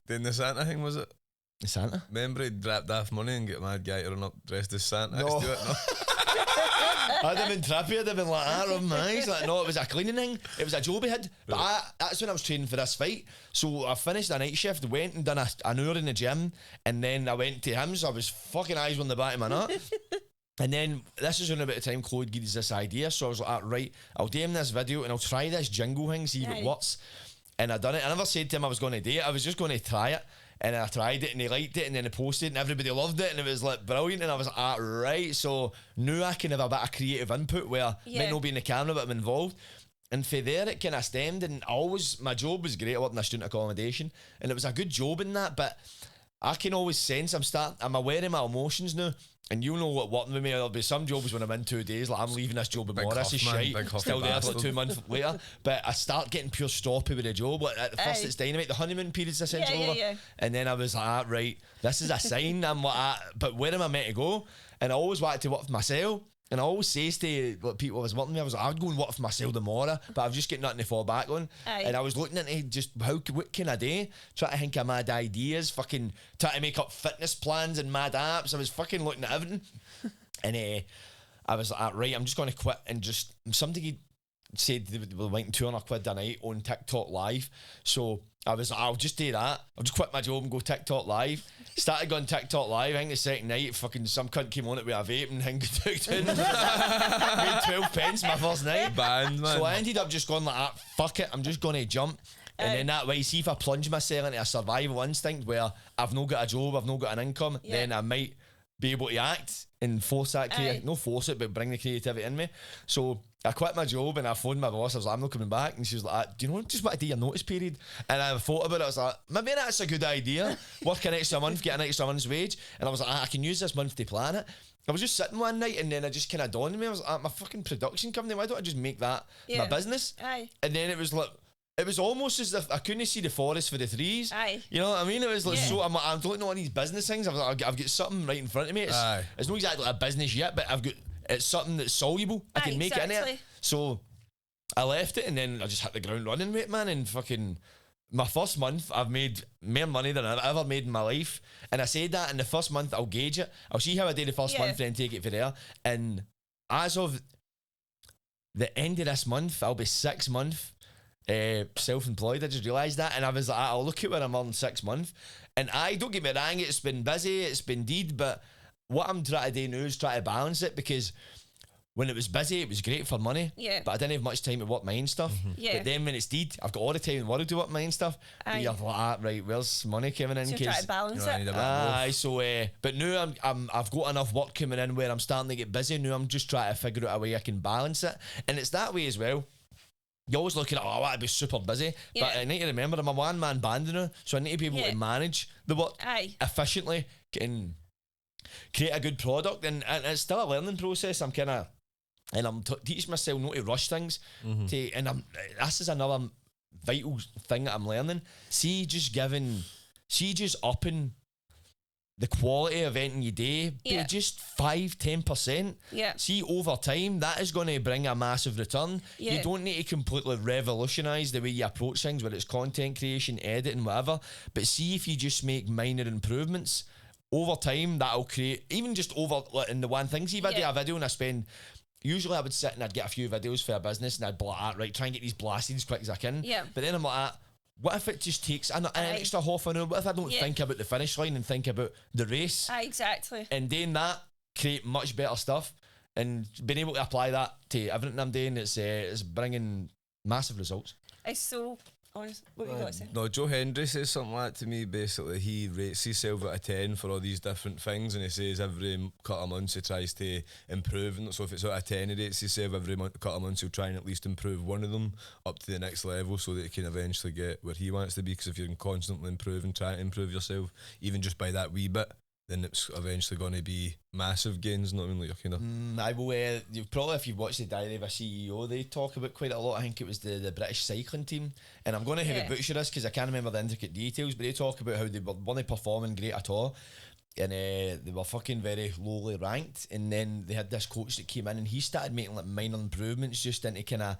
Doing the Santa thing, was it? The Santa? Remember he dropped off money and get mad guy to run up dressed as Santa? No. Do it, no. I'd have been trippy, I'd have been like, rubbing my eyes. Like, no, it was a cleaning thing. It was a job he had. But that's when I was training for this fight. So I finished a night shift, went and done an hour in the gym, and then I went to him, so I was fucking eyes on the back of my nut. And then this is around about the time Chloe gave us this idea, so I was like, right, I'll do him this video and I'll try this jingle thing, see if it works. And I done it. I never said to him I was going to do it. I was just going to try it. And I tried it, and he liked it, and then I posted it, and everybody loved it, and it was like brilliant. And I was like, right, so now I can have a bit of creative input where might not be in the camera, but I'm involved. And for there, it kind of stemmed, and my job was great. I worked in a student accommodation, and it was a good job in that, but I can always sense I'm aware of my emotions now. And you'll know what working with me. There'll be some jobs when I'm in 2 days, like I'm leaving this job tomorrow. This is shite. Still there for like 2 months later. But I start getting pure stoppy with the job. Like at first it's dynamite. The honeymoon period's essentially over. And then I was like, right, this is a sign. I'm like, but where am I meant to go? And I always wanted to work for myself. And I always say to people I was working with, I was like, I'd go and work for myself tomorrow, but I've just got nothing to fall back on. And I was looking into just what can I do? Try to think of mad ideas, fucking try to make up fitness plans and mad apps. I was fucking looking at everything. And I was like, right, I'm just going to quit. And just somebody said they were wanting £200 a night on TikTok live. So I was like, I'll just do that. I'll just quit my job and go TikTok live. Started going TikTok live. I think the second night, fucking some cunt came on it with a vape and thing took in. Made 12 pence my first night. Band, man. So I ended up just going like that, fuck it, I'm just going to jump. And then that way, see if I plunge myself into a survival instinct where I've not got a job, I've not got an income, then I might be able to act and force that not force it, but bring the creativity in me. So I quit my job and I phoned my boss. I was like, I'm not coming back. And she was like, do you know just what I do your notice period? And I thought about it. I was like, maybe that's a good idea. Work an extra month, get an extra month's wage. And I was like, I can use this month to plan it. I was just sitting one night and then I just kind of dawned on me. I was like, my fucking production company, why don't I just make that my business? And then it was like, it was almost as if I couldn't see the forest for the trees. You know what I mean? It was like, so I'm looking at all these business things. I was like, I've got something right in front of me. It's not exactly a business yet, but it's something that's soluble. I can make it in it. So I left it and then I just hit the ground running, mate, man. And fucking my first month, I've made more money than I've ever made in my life. And I said that in the first month, I'll gauge it. I'll see how I do the first month and then take it for there. And as of the end of this month, I'll be 6 months self-employed. I just realised that, and I was like, I'll look at where I'm on 6 months. And I don't get me wrong, it's been busy, it's been deed, but what I'm trying to do now is try to balance it, because when it was busy, it was great for money, but I didn't have much time to work my own stuff. But then when it's deed, I've got all the time in the world to work my own stuff. But you're like, right, where's money coming in? So you're trying to balance it. So but now I've got enough work coming in where I'm starting to get busy. Now I'm just trying to figure out a way I can balance it, and it's that way as well. You're always looking at, I want to be super busy, but I need to remember I'm a one-man band now, so I need to be able to manage the work efficiently and create a good product, and it's still a learning process. I'm teaching myself not to rush things. This is another vital thing that I'm learning. See, just upping the quality of anything you do, be just 5-10%. Yeah. See, over time, that is going to bring a massive return. Yeah. You don't need to completely revolutionise the way you approach things, whether it's content creation, editing, whatever. But see, if you just make minor improvements over time, that'll create, even just over in the one thing. See, if I do a video and usually I would sit and I'd get a few videos for a business and I'd be like, right, try and get these blasted as quick as I can. Yeah. But then I'm like, what if it just takes an extra half an hour? What if I don't think about the finish line and think about the race? Exactly. And doing that, create much better stuff. And being able to apply that to everything I'm doing, it's bringing massive results. It's so honest. What you got to say? No, Joe Hendry says something like that to me. Basically, he rates himself out of 10 for all these different things, and he says every couple of months he tries to improve. And so if it's out of 10, he rates himself every couple of months he'll try and at least improve one of them up to the next level, so that he can eventually get where he wants to be. Because if you're constantly improving, trying to improve yourself, even just by that wee bit, then it's eventually going to be massive gains. Not only like you're kind of. I will. You've probably, if you've watched the Diary of a CEO, they talk about quite a lot. I think it was the British cycling team, and I'm going to have a butcher this because I can't remember the intricate details. But they talk about how they weren't performing great at all, and they were fucking very lowly ranked. And then they had this coach that came in, and he started making like minor improvements just into kind of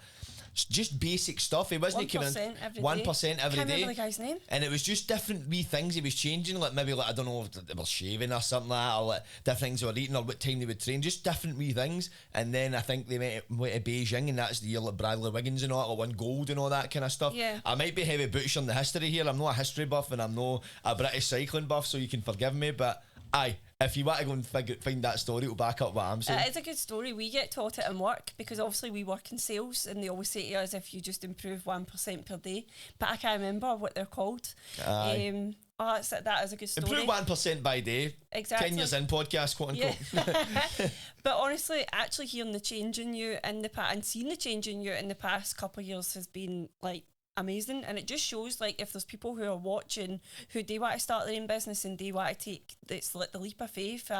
just basic stuff. He wasn't coming in 1% every Can't day. remember the guy's name. And it was just different wee things he was changing, like maybe like I don't know if they were shaving or something like that, or like different things they were eating, or what time they would train, just different wee things. And then I think they went to Beijing, and that's the year like Bradley Wiggins and all that, like won gold and all that kind of stuff. Yeah. I might be heavy butchering the history here. I'm not a history buff, and I'm not a British cycling buff, so you can forgive me, but aye, if you want to go and find that story, it'll back up what I'm saying. It's a good story. We get taught it in work because obviously we work in sales, and they always say to us, if you just improve 1% per day. But I can't remember what they're called. Aye. That is a good story. Improve 1% by day. Exactly. 10 years in podcast, quote unquote. Yeah. But honestly, actually hearing the change in you in the past and seeing the change in you in the past couple of years has been like amazing. And it just shows, like, if there's people who are watching who do want to start their own business and they want to take the leap of faith,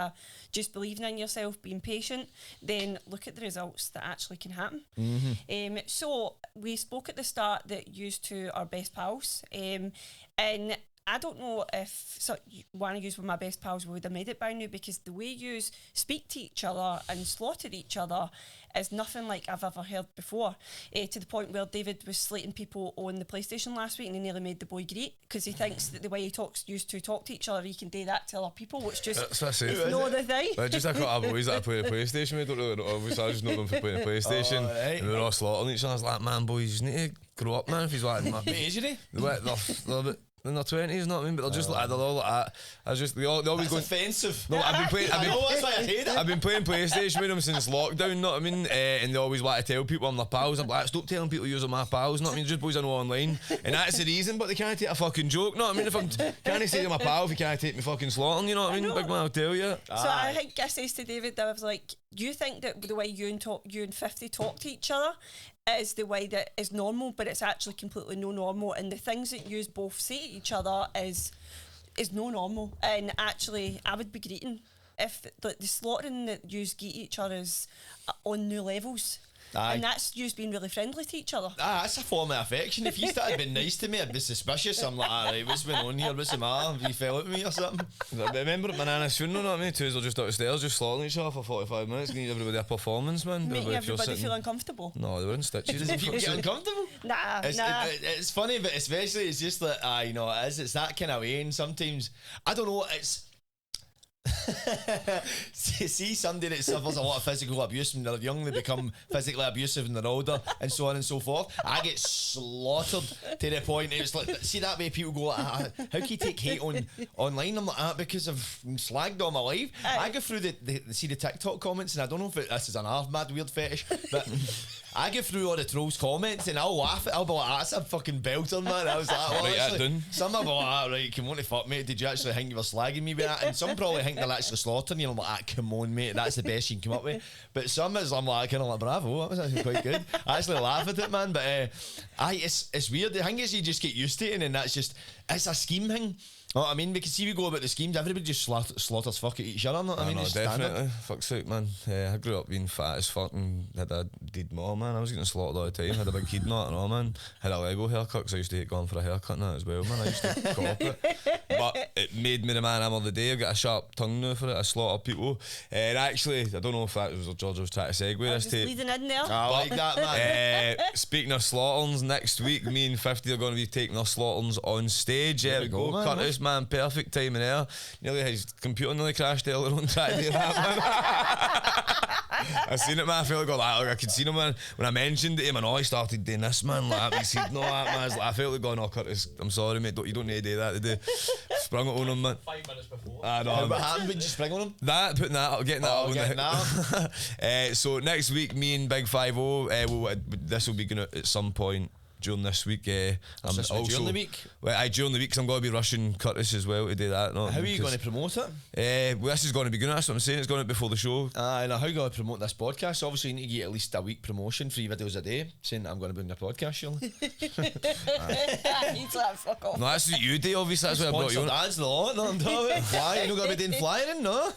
just believing in yourself, being patient, then look at the results that actually can happen. So we spoke at the start that you two are best pals, and I don't know if one of you were my best pals would have made it by now, because the way you speak to each other and slaughter each other is nothing like I've ever heard before, to the point where David was slating people on the PlayStation last week and he nearly made the boy great because he thinks that the way he used to talk to each other, he can do that to other people, which just not the thing. Just a couple of boys that play the PlayStation. We don't really know, obviously I just know them for playing the PlayStation. Right. And we were all slaughtering each other. I was like, man, boys, you need to grow up, man. If he's like, What age are they? they're a bit in their 20s, you know what I mean? But they're just like, they're all like that. They always go offensive. No, that's why I hate it. I've been playing PlayStation with them since lockdown, you know what I mean? And they always want to tell people I'm their pals. I'm like, stop telling people you're my pals, you know what I mean? Just boys I know online. And that's the reason, but they can't take a fucking joke, you know what I mean? If I'm can't say to my pal if you can't take me fucking slaughtering, you know what I mean? Big man, I'll tell you. So I think I says to David that I was like, you think that the way you and 50 talk to each other is the way that is normal, but it's actually completely no normal, and the things that you both say to each other is no normal. And actually I would be greeting if the slaughtering that you get each other is on new levels. Aye. And that's you being really friendly to each other. That's a form of affection. If you started being nice to me, I'd be suspicious. I'm like, alright, what's going on here? What's the matter? Have you fell at me or something? I remember at my nana's funeral, you know what I mean? Two are just upstairs, just slaughtering each other for 45 minutes, giving everybody a performance, man. Making everybody feel uncomfortable. No, they were in stitches. Does people get uncomfortable? Nah. It's funny, but especially it's just like, it's that kind of way. And sometimes, I don't know, it's see somebody that suffers a lot of physical abuse when they're young, they become physically abusive when they're older, and so on and so forth. I get slaughtered to the point it's like, see that way people go, how can you take hate online? I'm like, because I've been slagged all my life. I go through the TikTok comments, and I don't know if this is an mad weird fetish, but I go through all the trolls comments and I'll laugh at it. I'll be like, that's a fucking belter, man. I was like, well, right, actually, some will be like, right, come on to fuck, mate. Did you actually think you were slagging me with that? And some probably think they're actually slaughtering you. And I'm like, come on, mate, that's the best you can come up with. But some is, I'm like, kind of like, bravo, that was actually quite good. I actually laugh at it, man. But it's weird. The thing is, you just get used to it, and that's just, it's a scheme thing. Oh, I mean, we can see we go about the schemes. Everybody just slaughters fuck at each other. I mean, know, it's definitely. Fuck's sake, man. I grew up being fat as fuck and had a deed maw, man. I was getting slaughtered all the time. Had a big head and all that and all, man. Had a Lego haircut because I used to hate going for a haircut and that as well, man. I used to cop it. But it made me the man I am of the day. I've got a sharp tongue now for it. I slaughter people. And actually, I don't know if that was what George was trying to segue this Just tape. leading in there. I like that, man. Speaking of slaughterings, next week me and 50 are going to be taking our slaughterings on stage. There we go, man, Curtis, man, perfect timing there. Nearly his computer nearly crashed earlier on trying to do that, man. I seen it, man. I felt like I could see him, man. When I mentioned it to him, and he started doing this, man. Like, he said, no, that, man. I felt like going, oh, Curtis, I'm sorry, mate. You don't need to do that today. Sprung it on him, man. 5 minutes before. I know. What happened when you spring on him? That, putting that up, getting that up. Getting that. So next week, me and Big Fivo, this will be going to at some point during this week. I'm this also during the week? Well, during the week, because I'm going to be rushing Curtis as well to do that. How are you going to promote it? Well, this is going to be good. That's what I'm saying. It's going to be before the show. And how are you going to promote this podcast? Obviously, you need to get at least a week promotion, 3 videos a day, saying that I'm going to be on your podcast, surely. He's like, fuck off. No, that's what you do. Obviously, that's why I brought you on. Sponsored ads, no, I'm talking about. Why? You're not going to be doing flying, no?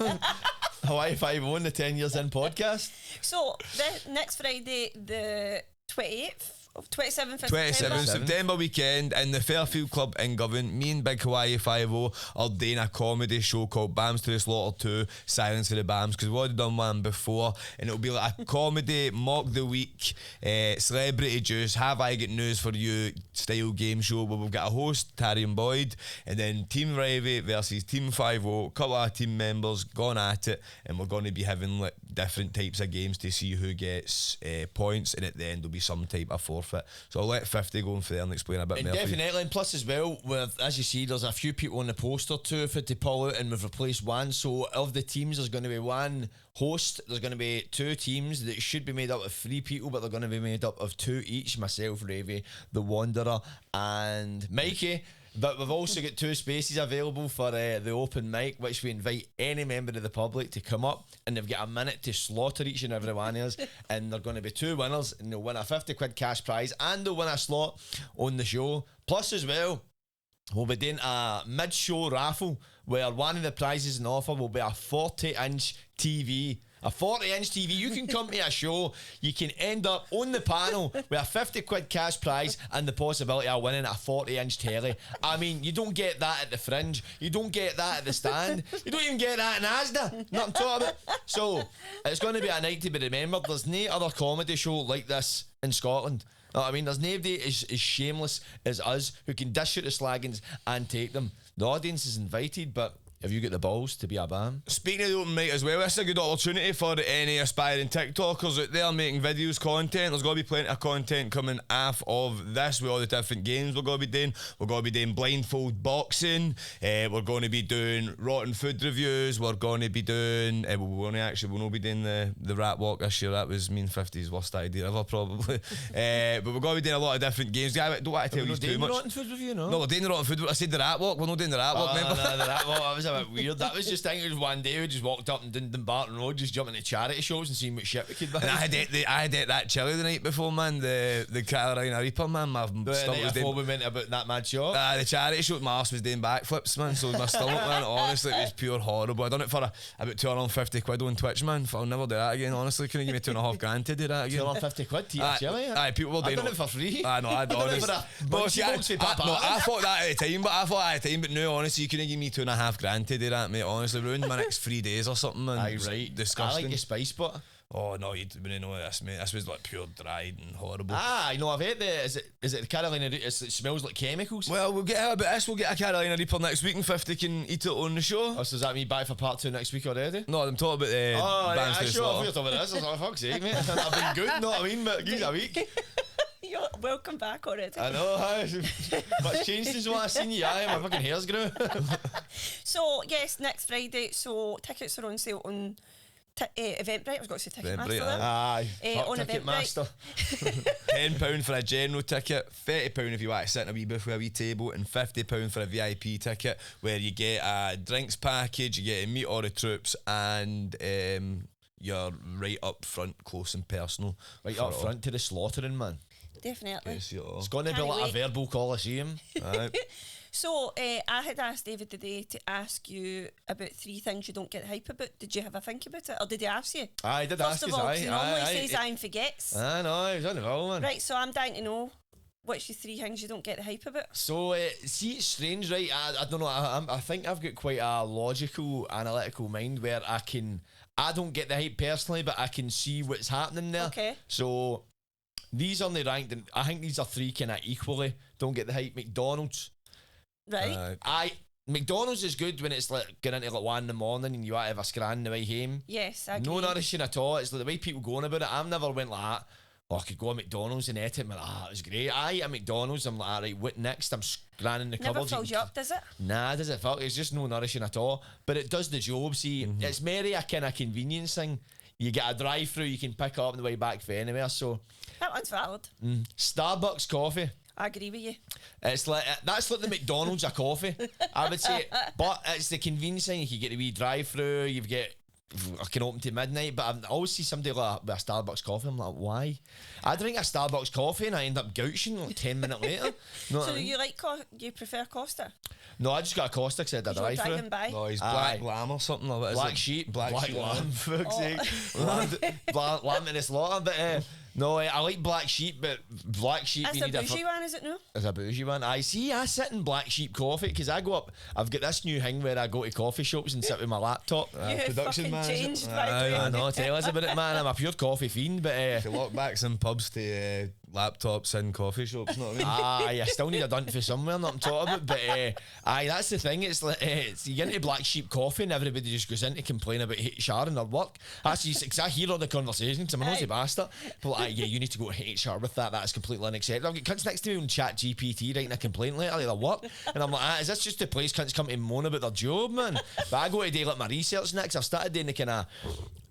Hawaii Fivo, the 10 years in podcast. So, the next Friday, the 28th, 27th of 27th September. September weekend in the Fairfield Club in Govan. Me and Big Hawaii Fivo are doing a comedy show called Bams to the Slaughter 2 Silence of the Bams, because we've already done one before, and it'll be like a comedy mock the week, celebrity juice, have I got news for you style game show where we've got a host, Tarian Boyd, and then Team Ravie versus Team Fivo, a couple of team members going at it, and we're going to be having like different types of games to see who gets points, and at the end there'll be some type of forfeit. So I'll let 50 go in for there and explain a bit more. Definitely, and plus as well, with, as you see, there's a few people on the poster too for to pull out, and we've replaced one. So of the teams, there's going to be one host. There's going to be 2 teams that should be made up of 3 people, but they're going to be made up of 2 each. Myself, Ravie, the Wanderer, and Mikey. But we've also got 2 spaces available for the open mic, which we invite any member of the public to come up, and they've got a minute to slaughter each and every one of us. And they're going to be 2 winners, and they'll win a 50 quid cash prize, and they'll win a slot on the show. Plus as well, we'll be doing a mid-show raffle where one of the prizes in offer will be a 40-inch TV. A 40-inch TV. You can come to a show, you can end up on the panel with a 50 quid cash prize and the possibility of winning a 40-inch telly. I mean, you don't get that at the Fringe. You don't get that at the Stand. You don't even get that in Asda. Nothing to talk about. So, it's going to be a night to be remembered. There's no other comedy show like this in Scotland. You know what I mean? There's nobody as shameless as us who can dish out the slaggins and take them. The audience is invited, but have you got the balls to be a bam? Speaking of the open mic as well, this is a good opportunity for any aspiring TikTokers out there making videos, content. There's going to be plenty of content coming off of this with all the different games we're going to be doing. We're going to be doing blindfold boxing. We're going to be doing rotten food reviews. We're going to be doing... we'll not be doing the rat walk this year. That was me and 50's worst idea ever, probably. But we're going to be doing a lot of different games. I don't want to tell you too much. The rotten food review, no? No, we're doing the rotten food. I said the rat walk. We're not doing the rat walk, remember? No, the rat walk. That was a bit weird. That was just, I think it was one day we just walked up and did Barton Road, just jumping to charity shows and seeing what shit we could buy. And I had that chili the night before, man. The Carolina Reaper, man. My stomach was doing... we went about that mad shot. The charity show, my arse was doing backflips, man. So my stomach, man, honestly, it was pure horrible. I done it for about 250 quid on Twitch, man. I'll never do that again, honestly. Couldn't give me 2.5 grand to do that again. 250 quid to eat chili? Aye, people were doing I done it for free. I know, I done it for a I thought that at the time, but no, honestly, you couldn't give me 2.5 grand to do that, mate. Honestly, ruined my next 3 days or something, man. Aye, right. Disgusting. I like your spice butter. Oh no, you wouldn't know this, mate. This was like pure dried and horrible. I know. I've heard is it the Carolina Reaper? It smells like chemicals. Well, we'll get about this. We'll get a Carolina Reaper next week, and 50 can eat it on the show. Oh, so does that mean back for part 2 next week already? No, I'm talking about Bands to the sure. I Slaughter. thought about this. I was like, fuck's sake, mate. I've been good, know what I mean? But give a week. You're welcome back already. I know. What's changed since when I seen you? My fucking hair's grew. So yes, next Friday. So tickets are on sale on Eventbrite. I was going to say Ticketmaster. there. Aye. On Ticketmaster. £10 for a general ticket, £30 if you want to sit in a wee booth with a wee table, and £50 for a VIP ticket where you get a drinks package, you get to meet all the troops, and you're right up front, close and personal. Right up front to the slaughtering, man. Definitely. Yes, It's going to be Can't like wait. a verbal coliseum. Right. So I had asked David today to ask you about 3 things you don't get hype about. Did you have a think about it, or did he ask you? I did First ask of us. all, 'cause Aye, he normally aye, says aye and forgets. I know, he was on the roll, man. Right, so I'm dying to know what's your 3 things you don't get the hype about. So, see, it's strange, right? I don't know. I think I've got quite a logical, analytical mind where I don't get the hype personally, but I can see what's happening there. Okay. So, these are the ranked, and I think these are 3 kind of equally don't get the hype. McDonald's. Right. McDonald's is good when it's like getting into like 1 in the morning and you want to have a scran the way home. Yes, I agree. No nourishing at all. It's like the way people go on about it. I've never went like that. Oh, I could go to McDonald's and eat it. I'm like, it was great. I eat at McDonald's. I'm like, all right, what next? I'm scanning the Never cupboards. fills you up, does it? Nah, does it fuck? It's just no nourishing at all. But it does the job. See, it's merely a kind of convenience thing. You get a drive-through, you can pick up on the way back for anywhere. So, That one's valid. Starbucks coffee. I agree with you. It's like that's like the McDonald's of coffee, I would say. But it's the convenience thing. You can get a wee drive-through. You've got I can open to midnight. But I always see somebody like with a Starbucks coffee. I'm like, why? I drink a Starbucks coffee and I end up gouching like 10 minutes later. Know what So I mean? you like you prefer Costa? No, I just got a Costa because I had a You're drive-through. driving by. No, he's Aye. Black Lamb or something. Or what is Black it? sheep, Black sheep lamb, for fuck's sake. Lamb to the slaughter, but no, I like black sheep, but black sheep That's you the need a bougie one, is it no? As a bougie one. I sit in black sheep coffee because I go up. I've got this new thing where I go to coffee shops and sit with my laptop. You have production fucking manager. changed, Aye, by the way. I know, tell us about it, man. I'm a pure coffee fiend, but To lock backs in pubs to laptops in coffee shops, know what I mean? I still need a done for somewhere, not I'm talking about. But that's the thing. It's like you get into black sheep coffee and everybody just goes in to complain about HR and their work. Because I hear all the conversations. I'm a nosy bastard. But like, yeah, you need to go to HR with that. That's completely unacceptable. I've got cunts next to me on Chat GPT writing a complaint letter like their work, and I'm like, is this just a place cunts come to moan about their job, man? But I go to do like my research next. I've started doing the kind of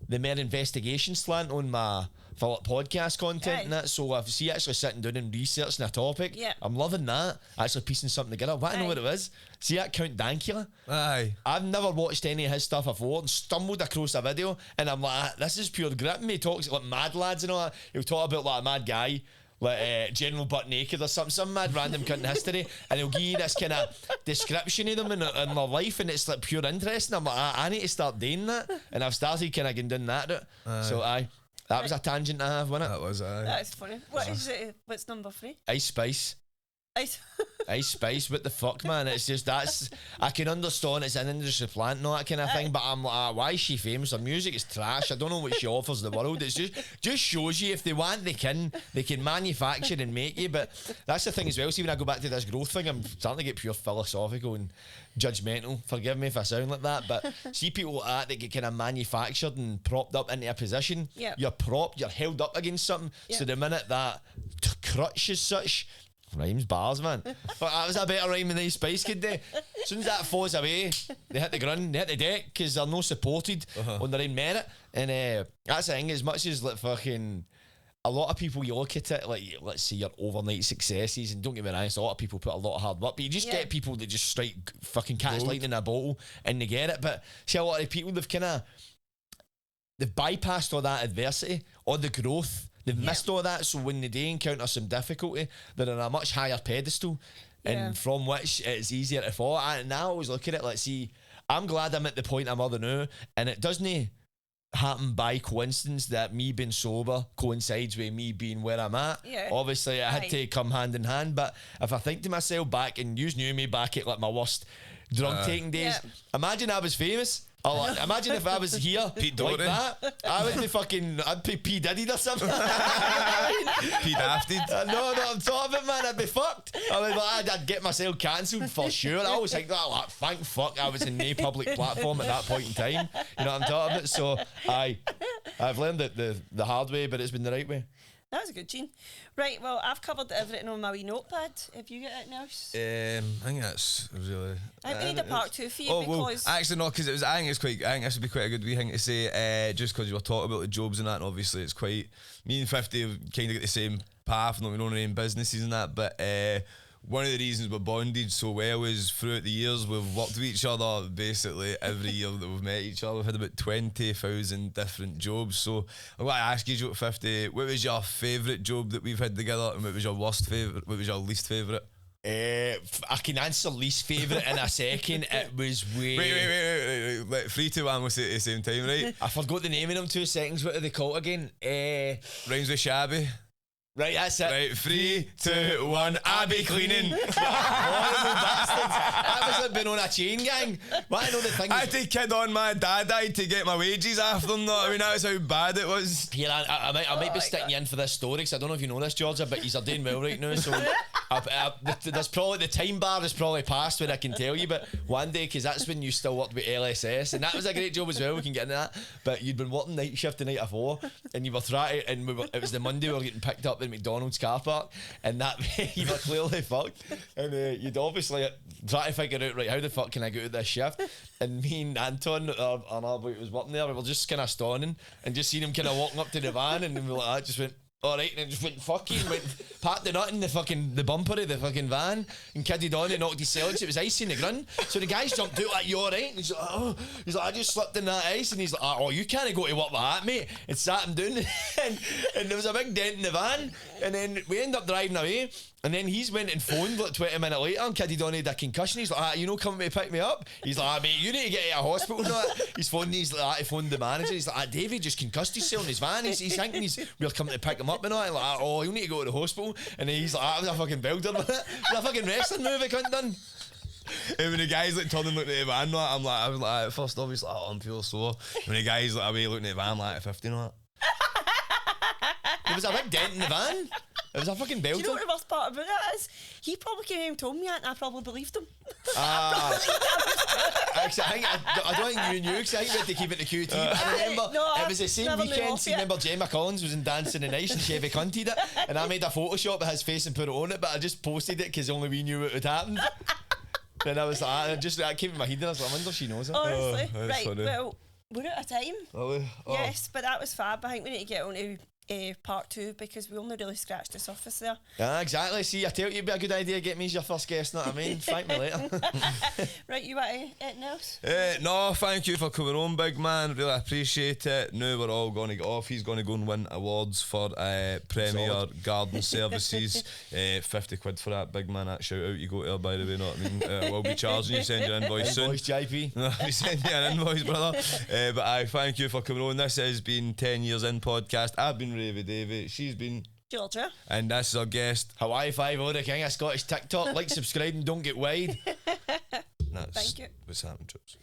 the mere investigation slant on my for like podcast content and that. So I've actually sitting down and researching a topic. Yeah. I'm loving that. Actually piecing something together. What I know what it is. See that Count Dankula? Aye. I've never watched any of his stuff before and stumbled across a video and I'm like, this is pure grit. And he talks like mad lads and all that. He'll talk about like a mad guy, like General Butt Naked or something, some mad random cunt in history, and he'll give you this kind of description of them in their life, and it's like pure interest. And I'm like, I need to start doing that, and I've started kind of going down that route. So that was a tangent I have, wasn't it? That was That's funny. What is it? What's number 3? Ice Spice. Ice Spice, what the fuck, man? It's just I can understand it's an industry plant and all that kind of thing, but I'm like, why is she famous? Her music is trash. I don't know what she offers the world. It's just shows you if they want, they can manufacture and make you. But that's the thing as well. See, when I go back to this growth thing, I'm starting to get pure philosophical and judgmental. Forgive me if I sound like that, but see people like that get kind of manufactured and propped up into a position. Yep. You're held up against something. Yep. So the minute that crutch is such. Rhymes bars, man. But that was a better rhyme than Ice Spice could do. As soon as that falls away, they hit the ground, they hit the deck because they're not supported on their own merit. And that's the thing, as much as like fucking a lot of people, you look at it like, let's say your overnight successes, and don't get me wrong, a lot of people put a lot of hard work, but you just get people that just strike fucking catch lightning in a bottle and they get it. But see, a lot of people, they've bypassed all that adversity, all the growth. They've missed all that, so when they do encounter some difficulty, they're on a much higher pedestal, and from which it's easier to fall. And I always look at it like, see, I'm glad I'm at the point I'm at now, and it doesn't happen by coincidence that me being sober coincides with me being where I'm at. Yeah. Obviously, I had to come hand in hand, but if I think to myself back, and you knew me back at like my worst drug taking days, imagine I was famous. Imagine if I was here Pete like Doherty. that. I would be fucking, I'd be P Diddy or something. P Dafted. No, I'm talking about, man, I'd be fucked. I'd get myself cancelled for sure. I always think that, like, thank fuck I was in no public platform at that point in time. You know what I'm talking about? So, I've learned it the hard way, but it's been the right way. That was a good Gene. Right, well, I've covered everything on my wee notepad. Have you got anything else? I think that's really. I think we need a part 2 for you Well, because actually no, because I think this would be quite a good wee thing to say. Just because you were talking about the jobs and that, and obviously it's quite. Me and 50 have kind of got the same path, not we own our own businesses and that, but. One of the reasons we're bonded so well is throughout the years we've worked with each other basically every year that we've met each other. We've had about 20,000 different jobs. So I want to ask you, 50, what was your favourite job that we've had together, and what was your worst favourite? What was your least favourite? I can answer least favourite in a second. It was Wait. 3, 2, 1, we'll say it at the same time, right? I forgot the name of them. 2 seconds. What are they called again? Rhymes with shabby. Right, that's it. Right, 3, 2, 1, Abbey cleaning. Horrible bastards. That was like being on a chain gang. But I know the thing. I had to kid on my dad died to get my wages after them. I mean, that's how bad it was. Here, I might be sticking you in for this story because I don't know if you know this, Georgia, but he's doing well right now. So there's probably the time bar is probably past when I can tell you. But one day, because that's when you still worked with LSS, and that was a great job as well. We can get into that. But you'd been working night shift the night before, and you were trying, and it was the Monday we were getting picked up in McDonald's car park, and that you were clearly fucked, and you'd obviously try to figure out, right, how the fuck can I get out of this shift? And me and Anton, our boy who was working there, we were just kind of stunning and just seen him kind of walking up to the van, and we were like, just went, alright, and then just went fucking, pat the nut in the bumper of the fucking van, and kidded on and knocked his cells. It was ice in the ground. So the guys jumped out like, you alright? And he's like, oh. He's like, I just slipped in that ice. And he's like, oh, you can't go to work with that, mate. And sat him down. and there was a big dent in the van. And then we ended up driving away. And then he's went and phoned like 20 minutes later, and kidded on had a concussion. He's like, you know, coming to pick me up? He's like, mate, you need to get to a hospital now. He's phoning, he's like, he phoned the manager. He's like, Davey just concussed himself in his van. He's thinking we're coming to pick him up and all. Like, oh, you need to go to the hospital. And then he's like, that was a fucking builder, man. It was a fucking wrestling move I couldn't done. And when the guys like turning looking at the van, I was like, first off, he's like, oh, I'm feeling sore. When the guys like away looking at the van, like 50 and all that. There was a big dent in the van. It was a fucking belter. Do you know what the worst part about that is? He probably came and told me that, and I probably believed him. Actually, I don't think you knew, because I think we had to keep it to QT. But I remember it was the same weekend. See, remember Gemma Collins was in Dancing the Nice and Chevy Cunted it, and I made a Photoshop of his face and put it on it, but I just posted it because only we knew what had happened. Then I was like, that came in my head, and I was like, I wonder if she knows it. Honestly, right, funny. Well, we're out of time. Yes, but that was fab. I think we need to get on to part 2 because we only really scratched the surface there. Yeah, exactly. See, I tell you, it'd be a good idea to get me as your first guest, know what I mean? Thank me later. Right, you want anything else? No, thank you for coming on, big man. Really appreciate it. Now we're all going to get off. He's going to go and win awards for Premier Garden Services. 50 quid for that, big man. That shout out you go to her, by the way, know what I mean? We'll be charging you, send your invoice soon. Invoice, JP. We send you an invoice, brother. But I thank you for coming on. This has been 10 Years In podcast. I've been Ravie Davie. She's been Georgia. And this is our guest, Hawaii Fivo, the king of Scottish TikTok. Like, subscribe, and don't get wide. That's Thank you. what's happening, troops.